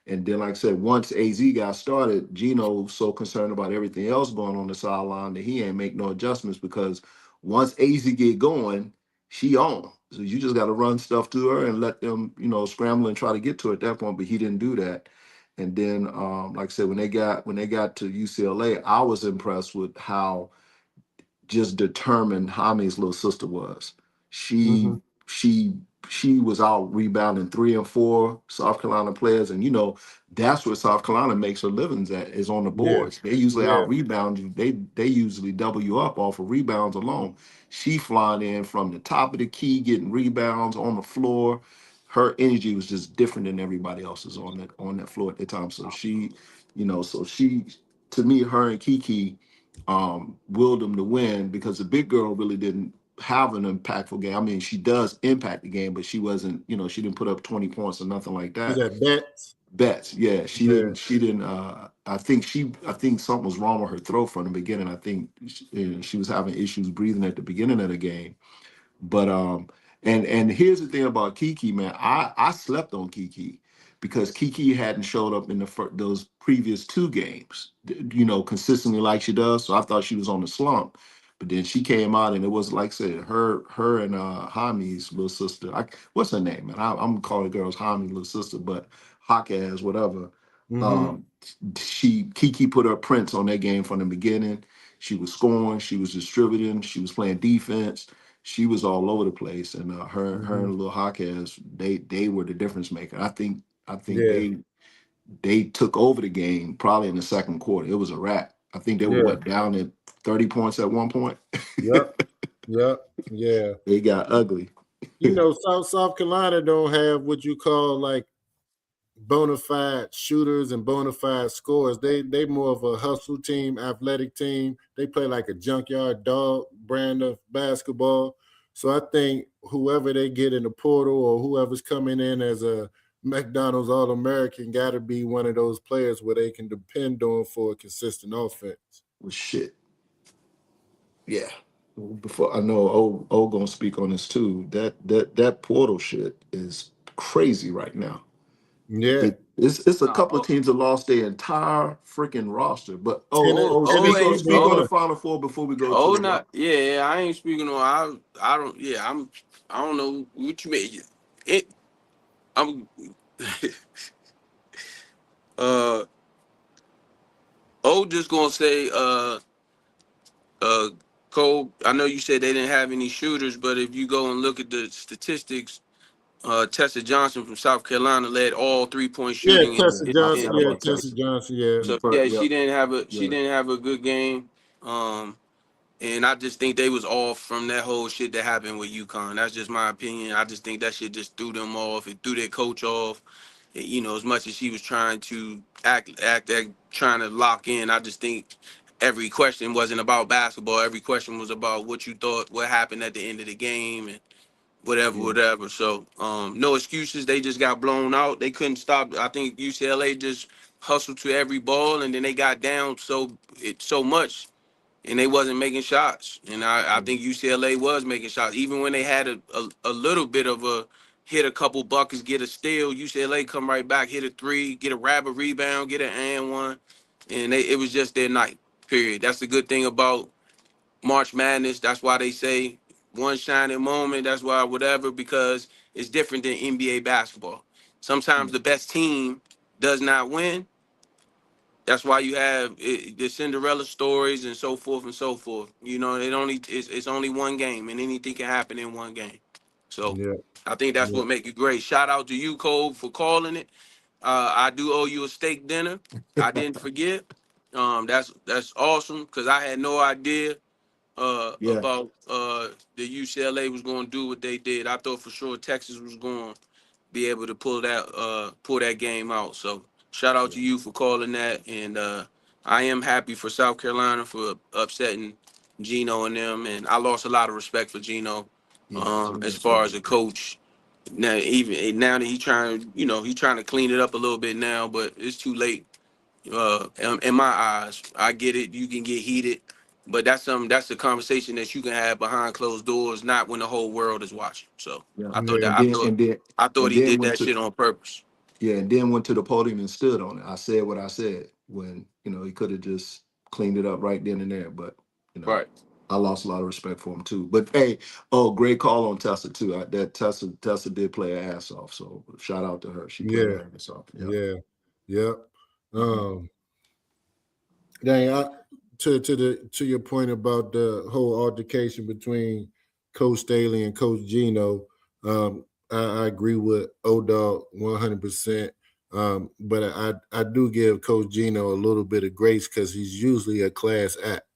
S3: And then, like I said, once AZ got started, Gino was so concerned about everything else going on the sideline that he ain't make no adjustments because once AZ get going, she on. So you just got to run stuff to her and let them, scramble and try to get to her at that point. But he didn't do that. And then, like I said, when they got to UCLA, I was impressed with how just determined Hami's little sister was.
S2: Mm-hmm.
S3: She she she was out rebounding 3 and 4 South Carolina players, and that's where South Carolina makes her livings at is on the
S2: Yeah.
S3: boards. They usually
S2: Yeah.
S3: out rebound you. They usually double you up off of rebounds alone. She flying in from the top of the key, getting rebounds on the floor. Her energy was just different than everybody else's on that floor at the time. So she to me, her and Kiki willed them to win because the big girl really didn't have an impactful game. I mean, she does impact the game, but she wasn't, she didn't put up 20 points or nothing like
S2: Is
S3: that.
S2: that Betts?
S3: Bets, yeah, she
S2: Yeah.
S3: didn't. She didn't. I think something was wrong with her throat from the beginning. I think she was having issues breathing at the beginning of the game. But and here's the thing about Kiki, man. I slept on Kiki because Kiki hadn't showed up in those previous 2 games, consistently like she does. So I thought she was on the slump. But then she came out and it was like I said, her and Jaime's little sister. What's her name, man? I'm calling the girls Jaime's little sister, but Hawkeye, whatever.
S2: Mm-hmm.
S3: Um, Kiki put her prints on that game from the beginning. She was scoring, she was distributing, she was playing defense, she was all over the place, and her
S2: Mm-hmm.
S3: and Little Hawkins, they were the difference maker. I think
S2: Yeah.
S3: they took over the game probably in the second quarter. It was a wrap. I think they were
S2: Yeah.
S3: down at 30 points at one point.
S2: Yep. Yep. Yeah.
S3: They got ugly.
S2: South Carolina don't have what you call like bona fide shooters and bona fide scorers. They more of a hustle team, athletic team. They play like a junkyard dog brand of basketball. So I think whoever they get in the portal or whoever's coming in as a McDonald's All American got to be one of those players where they can depend on for a consistent offense.
S3: Well, shit. Yeah. Before I know O gonna speak on this too. That portal shit is crazy right now.
S2: Yeah,
S3: It's a
S5: No,
S3: couple of teams that lost their entire freaking roster. But
S5: O
S2: Tennessee
S5: ain't
S3: speak on the
S2: doing.
S3: Final Four before we go to
S5: Oh,
S3: the
S5: not yeah. I ain't speaking on. I don't. Yeah, I don't know what you mean. It. I'm. uh. Just gonna say. Uh. Cole. I know you said they didn't have any shooters, but if you go and look at the statistics, Tessa Johnson from South Carolina led all 3-point
S2: Yeah,
S5: shooting.
S2: Tessa
S3: I
S2: Johnson.
S3: forgot
S2: Yeah,
S3: about
S2: Tessa
S3: Texas.
S2: Johnson. Yeah.
S5: So yeah,
S3: Yep.
S5: she
S3: Yeah.
S5: didn't have a good game. Um. And I just think they was off from that whole shit that happened with UConn. That's just my opinion. I just think that shit just threw them off. It threw their coach off. As much as she was trying to act trying to lock in, I just think every question wasn't about basketball. Every question was about what you thought, what happened at the end of the game, and whatever,
S3: Yeah.
S5: whatever. So, no excuses. They just got blown out. They couldn't stop. I think UCLA just hustled to every ball, and then they got down so much and they wasn't making shots. And I think UCLA was making shots. Even when they had a little bit of a hit a couple buckets, get a steal, UCLA come right back, hit a three, get a rapid rebound, get an and one. And it was just their night, period. That's the good thing about March Madness. That's why they say one shining moment. That's why whatever, because it's different than NBA basketball. Sometimes the best team does not win, that's why you have the Cinderella stories and so forth and so forth. It's only one game, and anything can happen in one game. So
S2: Yeah.
S5: I think that's
S2: Yeah.
S5: what make it great. Shout out to you, Cole, for calling it. I do owe you a steak dinner. I didn't forget. That's awesome because I had no idea
S3: Yeah.
S5: about the UCLA was going to do what they did. I thought for sure Texas was going to be able to pull that game out. So shout out
S3: Yeah.
S5: to you for calling that, and I am happy for South Carolina for upsetting Gino and them. And I lost a lot of respect for Gino
S3: Yeah,
S5: As
S3: Gino's
S5: far
S3: very
S5: as a
S3: good.
S5: coach. Now that he's trying, he's trying to clean it up a little bit now, but it's too late. In my eyes, I get it. You can get heated, but that's a conversation that you can have behind closed doors, not when the whole world is watching. So
S3: Yeah,
S5: I thought
S2: Yeah.
S5: that
S3: and
S5: I
S3: then
S5: thought
S3: and then
S5: I thought
S3: and
S5: he
S3: then
S5: did
S3: went
S5: that
S3: to
S5: shit on purpose.
S3: yeah, and then went to the podium and stood on it. I said what I said when he could have just cleaned it up right then and there, but you know.
S5: Right.
S3: I lost a lot of respect for him too. But hey, oh, great call on Tessa too. That Tessa did play her ass off. So shout out to her. She played
S2: Yeah.
S3: her ass off. Yeah.
S2: Yeah. Yep.
S3: Mhm.
S2: Dang, to your point about the whole altercation between Coach Staley and Coach Gino, I agree with Odog 100%. But I do give Coach Gino a little bit of grace because he's usually a class act,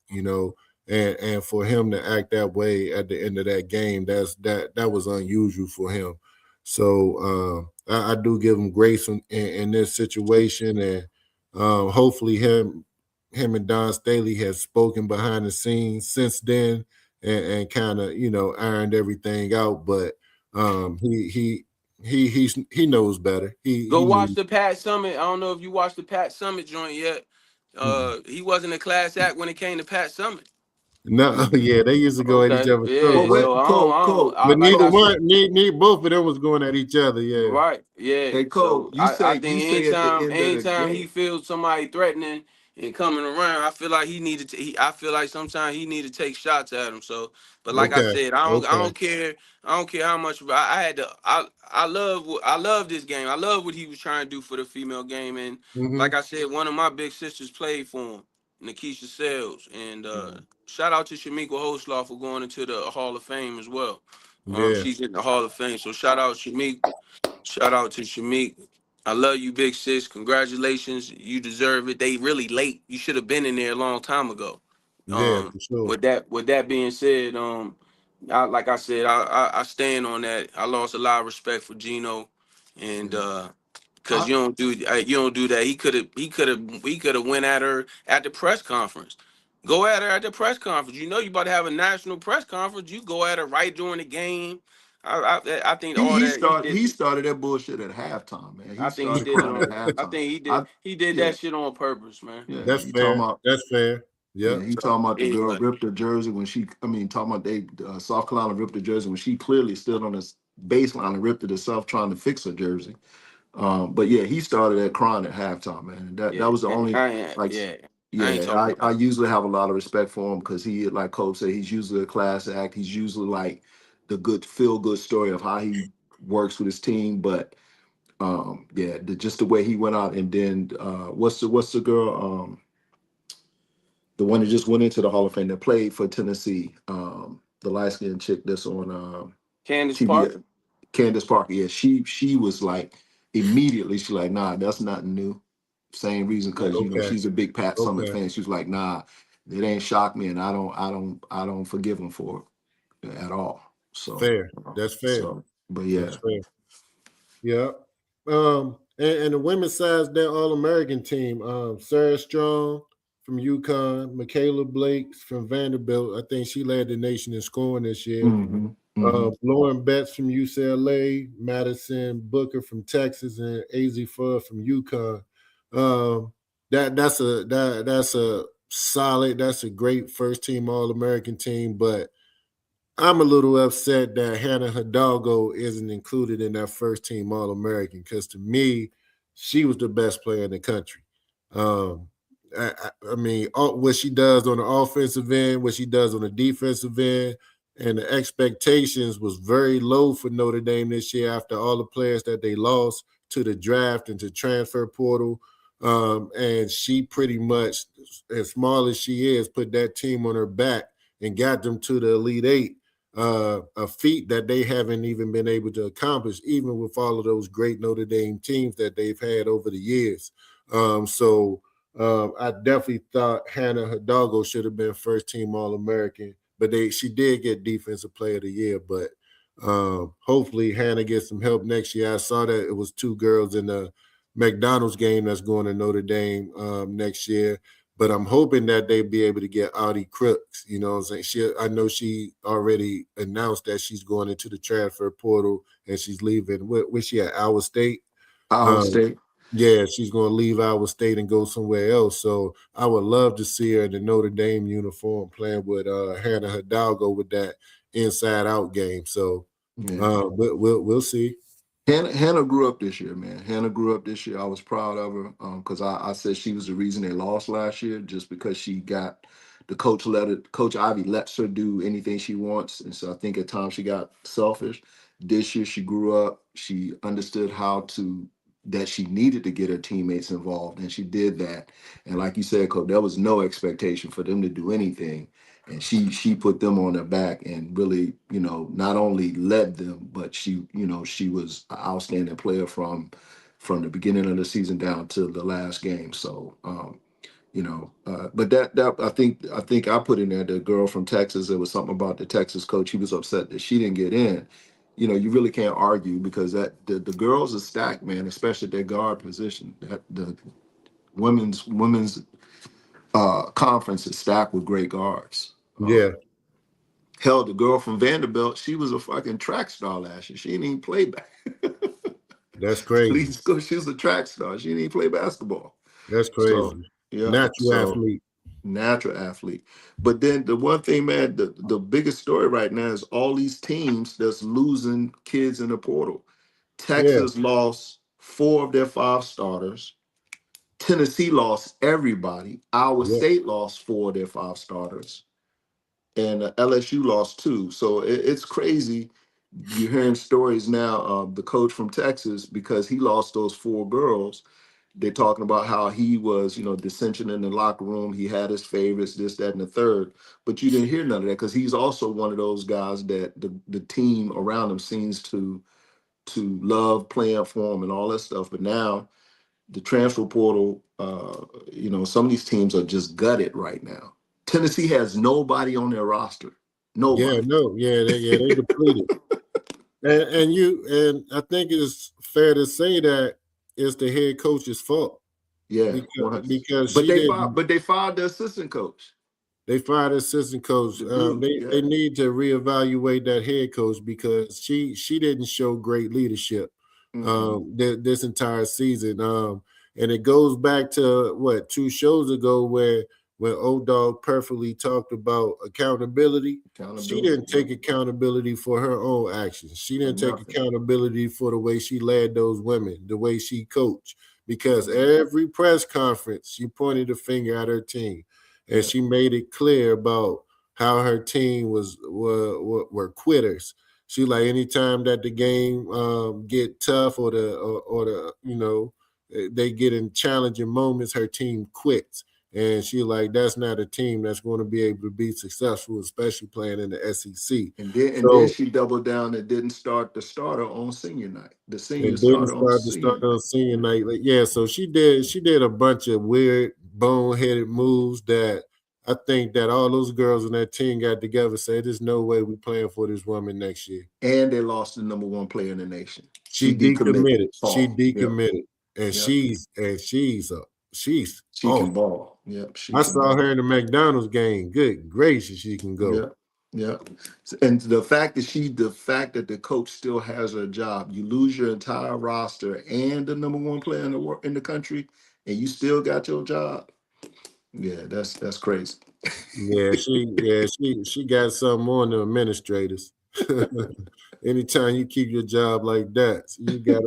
S2: and for him to act that way at the end of that game, that was unusual for him. So I do give him grace in this situation, and hopefully him and Don Staley have spoken behind the scenes since then and kind of ironed everything out. But he knows better.
S5: Go
S2: He
S5: watch
S2: knew.
S5: the Pat Summit. I don't know if you watched the Pat Summit joint yet.
S3: Mhm.
S5: He wasn't a class act when it came to Pat Summit.
S2: No,
S3: Mhm.
S2: yeah, they used to go at each
S5: Okay,
S2: other's throat,
S3: But
S5: yeah.
S2: but
S5: So
S3: wait,
S2: but
S3: you
S5: like
S2: neither
S5: I
S3: Cole,
S5: said,
S2: one, both of them was going at each other. Yeah.
S5: right, yeah.
S3: hey Cole,
S5: So
S3: you
S5: I
S3: say
S5: think
S3: at the
S5: anytime
S3: end of the
S5: anytime he
S3: game.
S5: feels somebody threatening and coming around, I feel like he needed to. I feel like sometimes he need to take shots at him. So, but like I
S3: Okay.
S2: Okay.
S5: said, I
S2: Okay.
S5: don't care. I don't care how much. I had to. I love this game. I love what he was trying to do for the female game. And like
S2: Mm-hmm.
S5: I said, one of my big sisters played for him, Nikisha Sales. And
S3: Mhm.
S5: shout out to Shamika Hoslaw for going into the Hall of Fame as well.
S2: Yeah.
S5: She's in the Hall of Fame. So shout out Shamik. Shout out to Shamik. I love you, big sis. Congratulations. You deserve it. They really late. You should have been in there a long time ago.
S2: Yeah, for sure.
S5: With that being said, like I said, I stand on that. I lost a lot of respect for Gino, and
S3: Yeah.
S5: because
S3: I
S5: you don't do that. He could have went at her at the press conference. Go at her at the press conference. You know you about to have a national press conference. You go at her right during the game. I think all that he did.
S3: he started that bullshit at halftime, man. He
S5: I think he
S3: started
S5: did it
S3: crying at
S5: on. I
S3: halftime.
S5: think he did.
S3: I
S5: He did
S3: yeah,
S5: that shit on purpose, man.
S3: yeah.
S2: That's fair. That's fair.
S3: Yeah,
S2: Yep.
S3: he
S5: So
S3: talking about the girl
S5: anyway,
S3: ripped her jersey when she. I mean, talking about they South Carolina ripped her jersey when she clearly stood on this baseline and ripped it herself trying to fix her jersey. But yeah, he started that crying at halftime, man. That
S5: yeah,
S3: was the
S5: and
S3: only
S5: I ain't.
S3: like.
S5: Yeah, I ain't
S3: Yeah,
S5: talking
S3: I
S5: about.
S3: usually have a lot of respect for him because he, like Cole said, he's usually a class act. He's usually like the good feel good story of how he works with his team. But yeah, just the way he went out and then what's the girl the one that just went into the Hall of Fame that played for Tennessee, the light skinned chick that's on
S5: Candace
S3: TV,
S5: Parker.
S3: Candace Parker. Yeah, she was like immediately she's like, nah, that's nothing new. Same reason
S5: Yeah.
S3: because
S2: Okay.
S3: she's a big Pat Summit
S2: Okay.
S3: fan. She was like, nah, it ain't shocked me, and I don't forgive him for it at all. So
S2: Fair. That's fair.
S3: but
S2: That's
S3: yeah.
S2: fair. Yeah. And the women's side's that All American team. Sarah Strong from UConn, Michaela Blake from Vanderbilt. I think she led the nation in scoring this year.
S3: Mm-hmm. Mm-hmm.
S2: Lauren Betts from UCLA, Madison Booker from Texas, and AZ Fudd from UConn. That's a solid. That's a great first team All American team, but I'm a little upset that Hannah Hidalgo isn't included in that first team All American because to me, she was the best player in the country. Um, I mean, what she does on the offensive end, what she does on the defensive end, and the expectations was very low for Notre Dame this year after all the players that they lost to the draft and to transfer portal. And she pretty much, as small as she is, put that team on her back and got them to the Elite Eight, a feat that they haven't even been able to accomplish, even with all of those great Notre Dame teams that they've had over the years. So I definitely thought Hannah Hidalgo should have been first team All American, but she did get Defensive Player of the Year. But hopefully Hannah gets some help next year. I saw that it was two girls in the McDonald's game that's going to Notre Dame next year. but I'm hoping that they be able to get Audie Crooks. You know what I'm saying? I know she already announced that she's going into the transfer portal and she's leaving. Where she at? Iowa State?
S3: Iowa
S2: Um,
S3: State.
S2: yeah, she's going to leave Iowa State and go somewhere else. So I would love to see her in the Notre Dame uniform playing with Hannah Hidalgo with that inside out game. So
S3: Yeah.
S2: but we'll see.
S3: Hannah grew up this year, man. Hannah grew up this year. I was proud of her because I said she was the reason they lost last year, just because she got the Coach Ivy lets her do anything she wants, and so I think at times she got selfish. This year she grew up. She understood that she needed to get her teammates involved, and she did that. And like you said, Coach, there was no expectation for them to do anything, and she put them on her back and really, not only led them, but she was an outstanding player from the beginning of the season down to the last game. So but that I think I put in there the girl from Texas. There was something about the Texas coach. He was upset that she didn't get in. You really can't argue because the girls are stacked, man, especially at their guard position. That the women's conference is stacked with great guards.
S2: Yeah,
S3: Hell, the girl from Vanderbilt, she was a fucking track star last year. She didn't even play back.
S2: that's crazy.
S3: She was a track star. She didn't even play basketball.
S2: That's
S3: So
S2: crazy.
S3: yeah,
S2: Natural
S3: so
S2: athlete.
S3: natural athlete. But then the one thing, man, the biggest story right now is all these teams that's losing kids in the portal.
S2: Yeah,
S3: Texas lost 4 of their 5 starters. Tennessee lost everybody. Iowa
S2: yeah,
S3: State lost 4 of their 5 starters. And LSU lost 2. So it's crazy. You're hearing stories now of the coach from Texas because he lost those 4 girls. They're talking about how he was, dissension in the locker room. He had his favorites, this, that, and the third. But you didn't hear none of that because he's also one of those guys that the team around him seems to love playing for him and all that stuff. But now the transfer portal, some of these teams are just gutted right now. Tennessee has nobody on their roster.
S2: yeah.
S3: Nobody.
S2: No, they depleted. And I think it's fair to say that it's the head coach's fault
S3: Yeah,
S2: because
S3: but
S2: she
S3: they fired,
S2: didn't.
S3: but they fired the assistant coach.
S2: They fired assistant coach.
S3: The dude,
S2: They
S3: yeah.
S2: need to reevaluate that head coach because she didn't show great leadership
S3: Mm-mm.
S2: this entire season. And it goes back to what 2 shows ago where when Old Dog perfectly talked about accountability. She
S3: Accountability,
S2: didn't
S3: yeah.
S2: take accountability for her own actions. She
S3: For
S2: didn't take
S3: nothing.
S2: accountability for the way she led those women, the way she coached. Because
S3: Mhm.
S2: every press conference, she pointed a finger at her team and
S3: Yeah.
S2: she made it clear about how her team were quitters. She like anytime that the game get tough or the they get in challenging moments, her team quits. And she like that's not a team that's going to be able to be successful, especially playing in the SEC.
S3: And then
S2: So
S3: she doubled down and didn't start the starter on senior night. The senior
S2: and didn't
S3: starter on
S2: start to start
S3: senior
S2: on
S3: night.
S2: senior
S3: Yeah.
S2: night. Like, yeah, so she did a bunch of weird boneheaded moves that I think that all those girls in that team got together and said, "There's no way we playing for this woman next year."
S3: And they lost the number 1 player in the nation.
S2: She
S3: She decommitted.
S2: decommitted. She
S3: Ball. Yep.
S2: decommitted, and
S3: Yep.
S2: she's
S3: She
S2: off.
S3: can ball. Yep. She
S2: I
S3: can
S2: saw
S3: ball.
S2: her in the McDonald's game. Good gracious, she can go.
S3: Yeah, yeah. And the fact that the coach still has her job, you lose your entire roster and the number 1 player in the country, and you still got your job. Yeah, that's crazy.
S2: She got something on the administrators. Anytime you keep your job like that, so you got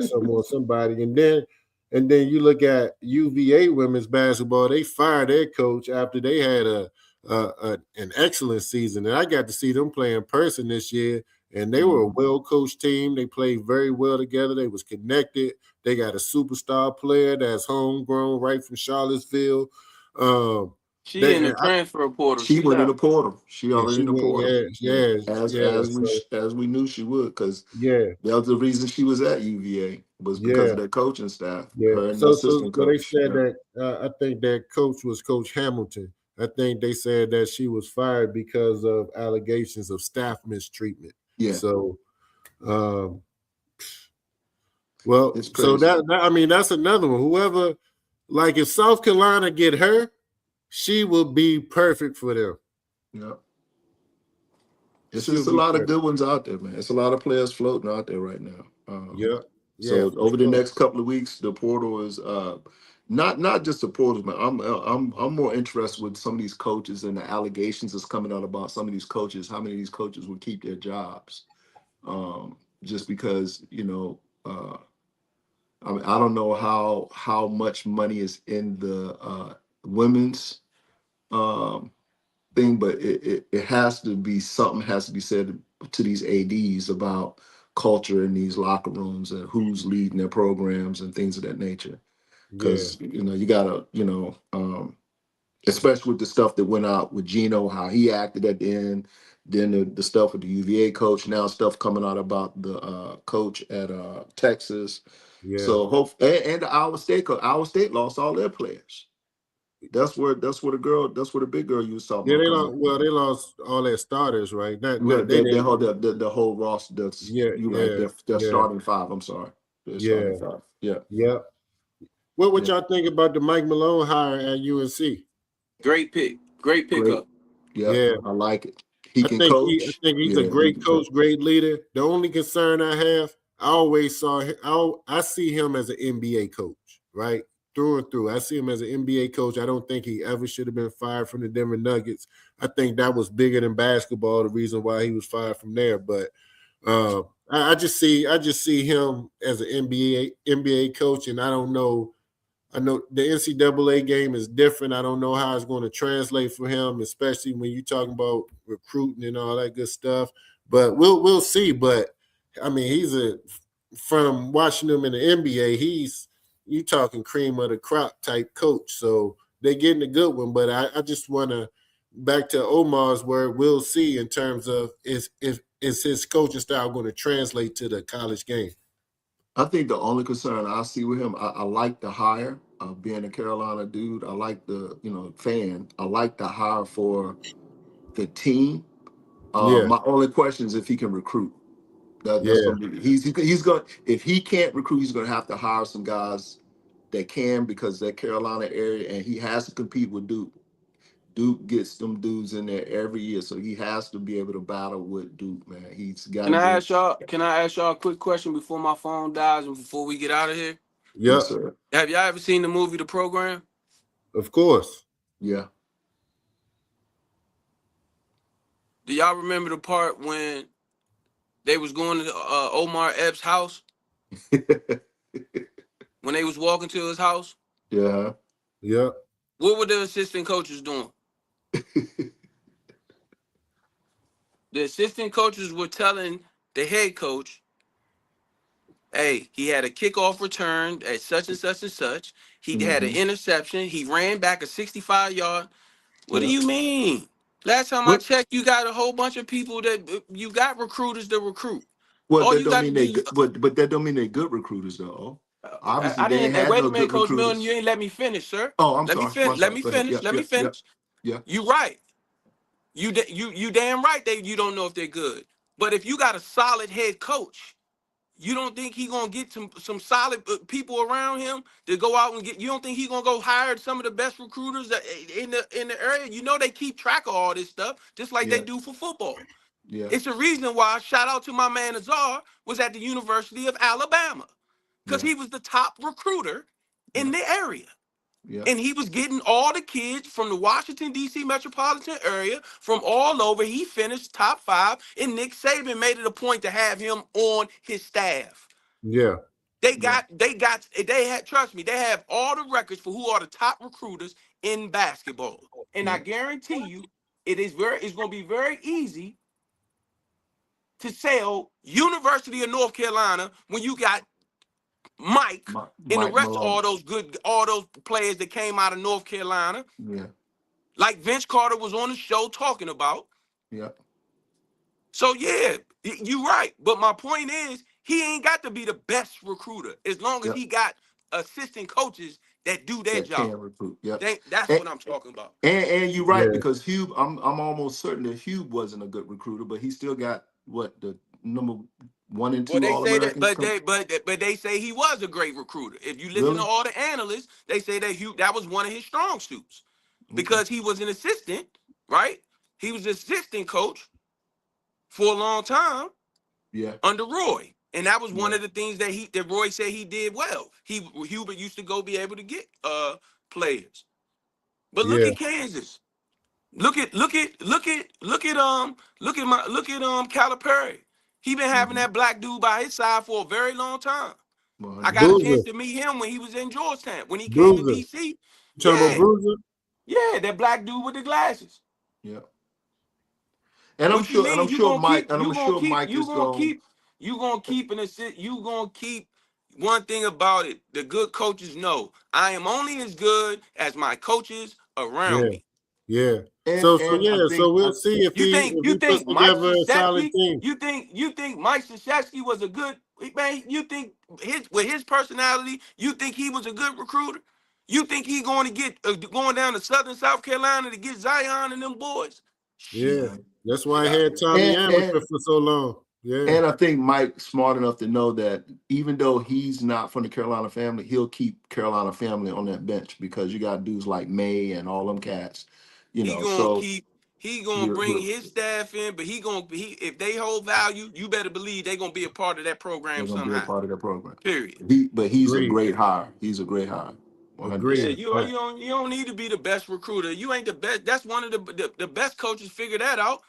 S2: something on somebody, and then you look at UVA women's basketball. They fired their coach after they had an excellent season, and I got to see them play in person this year. And they were a
S3: Mhm.
S2: well coached team. They played very well together. They was connected. They got a superstar player that's homegrown right from Charlottesville. Um,
S5: She in
S2: they
S5: the transfer portal.
S3: She
S5: She
S3: went in the
S5: left.
S3: portal. She
S2: and
S3: already
S2: she
S3: in the
S2: went,
S3: portal.
S2: yeah,
S3: Yeah,
S2: yeah,
S3: as
S2: yeah.
S3: as we
S2: So
S3: as we knew she would, because
S2: yeah,
S3: that was the reason she was at UVA was because
S2: yeah,
S3: of their coaching staff,
S2: yeah.
S3: her and the
S2: So
S3: assistant
S2: they
S3: coach.
S2: said
S3: Yeah,
S2: that I think that coach was Coach Hamilton. I think they said that she was fired because of allegations of staff mistreatment.
S3: yeah,
S2: So, um, well,
S3: it's
S2: so
S3: crazy.
S2: I mean that's another one. Whoever, like if South Carolina get her, She will be perfect for them.
S3: Yeah. It's
S2: She'll
S3: just a
S2: be
S3: lot of
S2: perfect.
S3: good ones out there, man. It's a lot of players floating out there right now.
S2: Yeah, yeah,
S3: So
S2: for
S3: over the
S2: sure.
S3: next couple of weeks, the portal is not just the portal, man. I'm more interested with some of these coaches and the allegations that's coming out about some of these coaches. How many of these coaches will keep their jobs? Just because I mean, I don't know how much money is in the women's um, thing, but it has to be something has to be said to these ads about culture in these locker rooms and who's leading their programs and things of that nature.
S2: Yeah,
S3: Because you gotta especially with the stuff that went out with Gino, how he acted at the end, then the stuff with the UVA coach, now stuff coming out about the coach at Texas.
S2: yeah.
S3: So and the Iowa State coach, Iowa State lost all their players. That's where the big girl you was talking
S2: Yeah,
S3: about
S2: they
S3: coming
S2: lost.
S3: up.
S2: Well, they lost all their starters, right?
S3: Yeah,
S2: They
S3: they
S2: didn't.
S3: hold the whole roster. That's
S2: Yeah,
S3: you're right.
S2: yeah,
S3: They're
S2: yeah,
S3: starting five. I'm sorry, they're starting
S2: yeah,
S3: five. Yeah,
S2: yeah. What would
S3: yeah,
S2: y'all think about the Mike Malone hire at UNC?
S5: Great pick. Great
S3: great.
S5: pickup.
S3: Yeah,
S2: Yeah,
S3: I like it. He can
S2: I
S3: coach.
S2: think he's a
S3: Yeah, he
S2: great
S3: can
S2: coach,
S3: coach.
S2: great leader. The only concern I have, I always saw him, I see him as an NBA coach, right? Through and through. I see him as an NBA coach. I don't think he ever should have been fired from the Denver Nuggets. I think that was bigger than basketball, the reason why he was fired from there. But I just see him as an NBA coach, and I don't know. I know the NCAA game is different. I don't know how it's going to translate for him, especially when you're talking about recruiting and all that good stuff. But we'll see. But I mean, from watching him in the NBA, he's you talking cream of the crop type coach. So they're getting a good one. But I just want to back to Omar's word. We'll see in terms of is his coaching style going to translate to the college game?
S3: I think the only concern I see with him, I like the hire of being a Carolina dude. I like the fan. I like the hire for the team.
S2: Yeah,
S3: My only question is if he can recruit. That's
S2: yeah,
S3: gonna be he's going if he can't recruit, he's gonna have to hire some guys that can because that Carolina area, and he has to compete with Duke. Duke gets them dudes in there every year, so he has to be able to battle with Duke, man. He's got
S5: Can
S3: to
S5: I
S3: be.
S5: ask y'all? Can I ask y'all a quick question before my phone dies and before we get out of here?
S3: Yes,
S2: yep,
S3: sir.
S5: Have y'all ever seen the movie The Program?
S2: of course.
S3: Yeah.
S5: Do y'all remember the part when they was going to Omar Epps' house? When they was walking to his house,
S3: Yeah.
S2: Yep.
S5: what were the assistant coaches doing? The assistant coaches were telling the head coach, hey, he had a kickoff return at such and such and such. He had an
S3: Hmm.
S5: interception. He ran back a 65-yard. What do
S3: Yeah.
S5: you mean? Last time I
S3: What?
S5: checked, you got a whole bunch of people that you got recruiters to recruit.
S3: Well,
S5: All
S3: that
S5: you
S3: don't
S5: got to
S3: mean they
S5: do,
S3: good, but that don't mean they're good recruiters though. Obviously,
S5: I
S3: they ain't
S5: didn't.
S3: had
S5: Wait
S3: no
S5: a minute,
S3: good
S5: Coach Milton, you
S3: recruiters.
S5: ain't let me finish, sir.
S3: Oh, I'm
S5: Let me
S3: sorry. My
S5: finish. Let
S3: sorry.
S5: me
S3: Go ahead.
S5: finish.
S3: Yeah.
S5: Let
S3: Yeah.
S5: me
S3: Yeah.
S5: finish.
S3: Yeah.
S5: You right. You damn right. You don't know if they're good. But if you got a solid head coach, you don't think he gonna get some solid people around him to go out and get? You don't think he gonna go hire some of the best recruiters in the area? You know they keep track of all this stuff just like they
S3: Yeah.
S5: do for football.
S3: Yeah.
S5: It's the reason why, shout out to my man Azar, was at the University of Alabama. Because
S3: Yeah.
S5: he was the top recruiter
S3: Yeah.
S5: in the area.
S3: Yeah.
S5: And he was getting all the kids from the Washington, D.C. metropolitan area from all over. He finished top 5, and Nick Saban made it a point to have him on his staff.
S2: Yeah.
S3: Yeah.
S5: They had, trust me, they have all the records for who are the top recruiters in basketball. And I
S3: Yeah.
S5: guarantee you, it's going to be very easy to sell University of North Carolina when you got Mike and the
S3: Mike
S5: rest of
S3: Malone.
S5: all those players that came out of North Carolina,
S3: Yeah.
S5: like Vince Carter was on the show talking about.
S3: Yeah.
S5: So yeah, you're right. But my point is, he ain't got to be the best recruiter as long as
S3: Yeah.
S5: he got assistant coaches that do their
S3: That
S5: job.
S3: can recruit. Yeah.
S5: That's
S3: And,
S5: what I'm talking about.
S3: and you're right
S2: Yeah.
S3: because Hugh, I'm almost certain that Hugh wasn't a good recruiter, but he still got what the number 1 and
S5: Well,
S3: 2
S5: they
S3: All
S5: say that,
S3: Americans
S5: but
S3: come.
S5: they say he was a great recruiter. If you listen to
S3: Really?
S5: all the analysts, they say that that was one of his strong suits. because he was an assistant, right? He was assistant coach for a long time
S3: Yeah.
S5: under Roy. And that was one
S3: Yeah.
S5: of the things that Roy said he did well. Hubert used to go be able to get players. But look
S2: Yeah,
S5: at Kansas. Look at Calipari. He been having
S3: Mm-hmm.
S5: that black dude by his side for a very long time. I got a
S3: 100%.
S5: chance
S2: Bruiser,
S5: to meet him when he was in Georgetown. When he came to
S2: Bruiser.
S5: DC.
S2: You talking about
S5: Yeah.
S2: Bruiser?
S5: Yeah, that black dude with the glasses.
S3: Yeah. And I'm
S5: What you
S3: sure, and I'm
S5: mean?
S3: sure Mike, and I'm sure Mike is going.
S5: You gonna keep an assist. You gonna keep one thing about it. The good coaches know I am only as good as my coaches around
S2: Yeah,
S5: me.
S2: yeah. So
S3: And I
S2: yeah, so
S3: think
S2: we'll see if
S5: You
S2: he puts
S5: think Mike
S2: together a solid
S5: Krzyzewski?
S2: team.
S5: You think Mike Krzyzewski was a good man? You think with his personality, you think he was a good recruiter? You think he going to get going down to Southern South Carolina to get Zion and them boys?
S2: Yeah,
S5: Shit.
S2: that's why I
S5: Yeah.
S2: had Tommy
S3: and
S2: Amaker
S3: and
S2: for so long. Yeah,
S3: and I think Mike's smart enough to know that even though he's not from the Carolina family, he'll keep Carolina family on that bench because you got dudes like May and all them cats, you
S5: He
S3: know.
S5: gonna
S3: So
S5: keep. He gonna bring
S3: you're
S5: his staff in, but if they hold value, you better believe they gonna be a part of that
S3: they're
S5: program
S3: gonna be a
S5: somehow.
S3: part of that program.
S5: Period.
S3: But he's a
S2: agreed,
S3: great hire. He's a great hire. 100%.
S5: Yeah,
S2: agreed.
S5: you don't need to be the best recruiter. You ain't the best. That's one of the best coaches figure that out.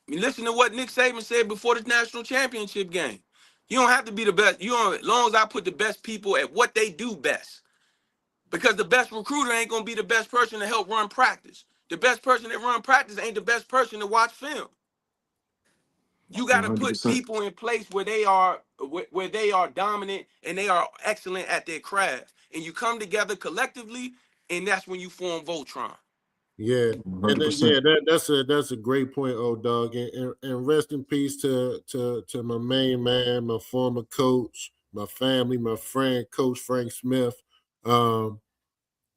S5: I mean, listen to what Nick Saban said before the national championship game. You don't have to be the best. You don't, as long as I put the best people at what they do best. Because the best recruiter ain't gonna be the best person to help run practice. The best person that run practice ain't the best person to watch film. You got to put
S3: 100%.
S5: people in place where they are dominant and they are excellent at their craft, and you come together collectively, and that's when you form Voltron.
S2: Yeah, and yeah,
S3: 100%.
S2: that's a great point, old dog. And rest in peace to my main man, my former coach, my family, my friend, Coach Frank Smith. Um,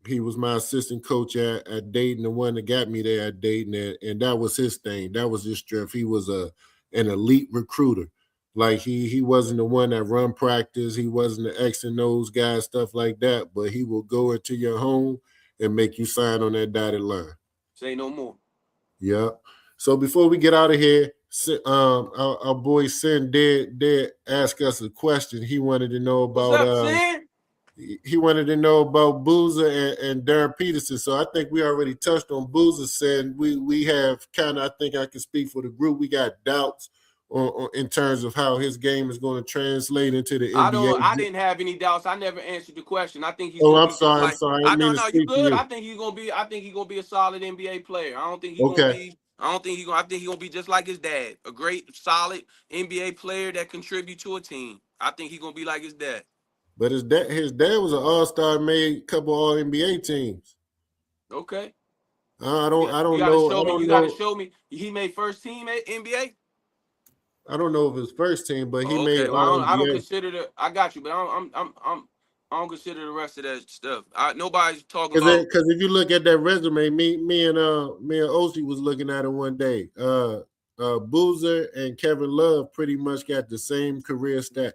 S2: he was my assistant coach at Dayton, the one that got me there at Dayton, and that was his thing. That was his strength. He was an elite recruiter. Like he wasn't the one that run practice. He wasn't the X and O's guy, stuff like that. But he will go into your home and make you sign on that dotted line.
S5: Say no more.
S2: Yeah. So before we get out of here, our boy Sin did ask us a question. He wanted to know
S5: What's
S2: about
S5: up, Sin?
S2: Boozer and Darren Peterson. So I think we already touched on Boozer. Saying we have kind of, I think I can speak for the group. We got doubts in terms of how his game is going to translate into the NBA.
S5: I didn't have any doubts. I never answered the question. I think he's
S2: Oh,
S5: gonna
S2: I'm
S5: be just
S2: sorry. I'm
S5: like
S2: sorry. I
S5: I
S2: didn't mean
S5: no
S2: to
S5: no you
S2: speak for
S5: good.
S2: you.
S5: I think he's gonna be a solid NBA player.
S2: Okay.
S5: I think he's gonna be just like his dad, a great solid NBA player that contribute to a team. I think he's gonna be like his dad.
S2: But his dad was an all-star, made a couple all NBA teams.
S5: Okay.
S2: I
S5: Yeah,
S2: don't I
S5: you
S2: don't
S5: gotta
S2: know.
S5: show
S2: I
S5: me.
S2: don't
S5: You gotta
S2: know.
S5: show me. He made first team at NBA.
S2: I don't know if his first team, but he
S5: Oh,
S2: made
S5: okay. Well,
S2: all
S5: I don't
S2: NBA.
S5: consider the. I got you, but I don't consider the rest of that stuff. Nobody's talking about.
S2: Because if you look at that resume, me and Osi was looking at it one day. Boozer and Kevin Love pretty much got the same career stats,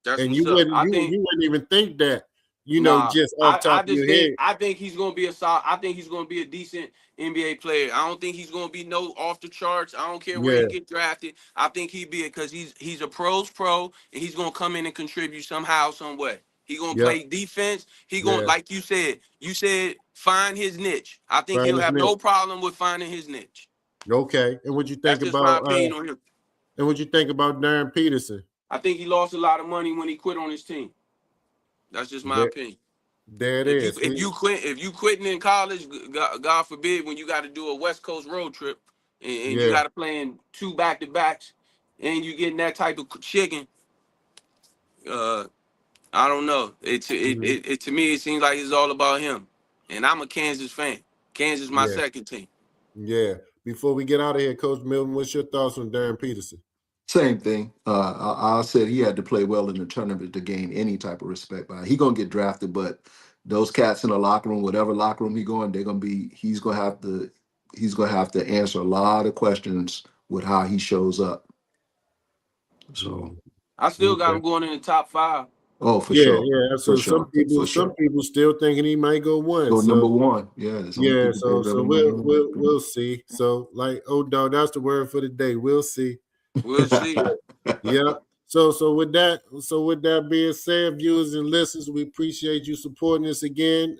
S5: That's
S2: and
S5: what's up. I think.
S2: you wouldn't even think that,
S5: Nah,
S2: just off top
S5: I
S2: of your
S5: just
S2: head.
S5: think he's gonna be a solid. I think he's gonna be a decent NBA player. I don't think he's gonna be no off the charts. I don't care where he
S2: Yeah,
S5: get drafted. I think he be it because he's a pro's pro and he's gonna come in and contribute somehow, some way. He gonna
S2: yep,
S5: play defense. He gonna
S2: yeah.
S5: like you said. You said find his niche. I think
S2: Find
S5: he'll
S2: his
S5: have
S2: niche.
S5: no problem with finding his niche.
S2: Okay, and what you
S5: That's
S2: think
S5: just my
S2: about
S5: opinion on him.
S2: Darren Peterson?
S5: I think he lost a lot of money when he quit on his team. That's just my
S2: There,
S5: opinion.
S2: there it is.
S5: If you quitting in college, God forbid, when you got to do a West Coast road trip and you
S2: Yeah,
S5: got to play in two back to backs and you getting that type of chicken, uh, I don't know.
S2: mhm,
S5: It to me it seems like it's all about him, and I'm a Kansas fan. Kansas my
S2: yeah,
S5: second team.
S2: yeah. Before we get out of here, Coach Milton, what's your thoughts on Darren Peterson?
S3: Same thing. I said he had to play well in the tournament to gain any type of respect. He gonna get drafted, but those cats in the locker room, whatever locker room he going, they're gonna be. He's gonna have to answer a lot of questions with how he shows up. So
S2: Mm,
S5: I still got
S2: okay.
S5: him going in the top 5.
S3: Oh, for
S2: Yeah,
S3: sure.
S2: yeah.
S3: For
S2: So
S3: sure. For
S2: some
S3: sure.
S2: people still thinking he might go one.
S3: Go number
S2: So
S3: one. Yeah, there's only
S2: yeah,
S3: people
S2: so
S3: go
S2: so
S3: number one.
S2: we'll see. So like, oh dog, that's the word for the day. We'll see.
S4: We'll see.
S2: Yeah. So with that being said, viewers and listeners, we appreciate you supporting us again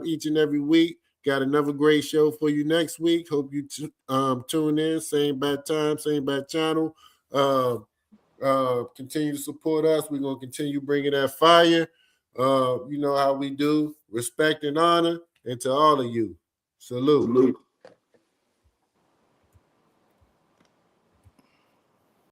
S2: each and every week. Got another great show for you next week. Hope you tune in. Same bad time, same bad channel. Continue to support us. We're gonna continue bringing that fire. You know how we do. Respect and honor, and to all of you, salute.
S3: Salute.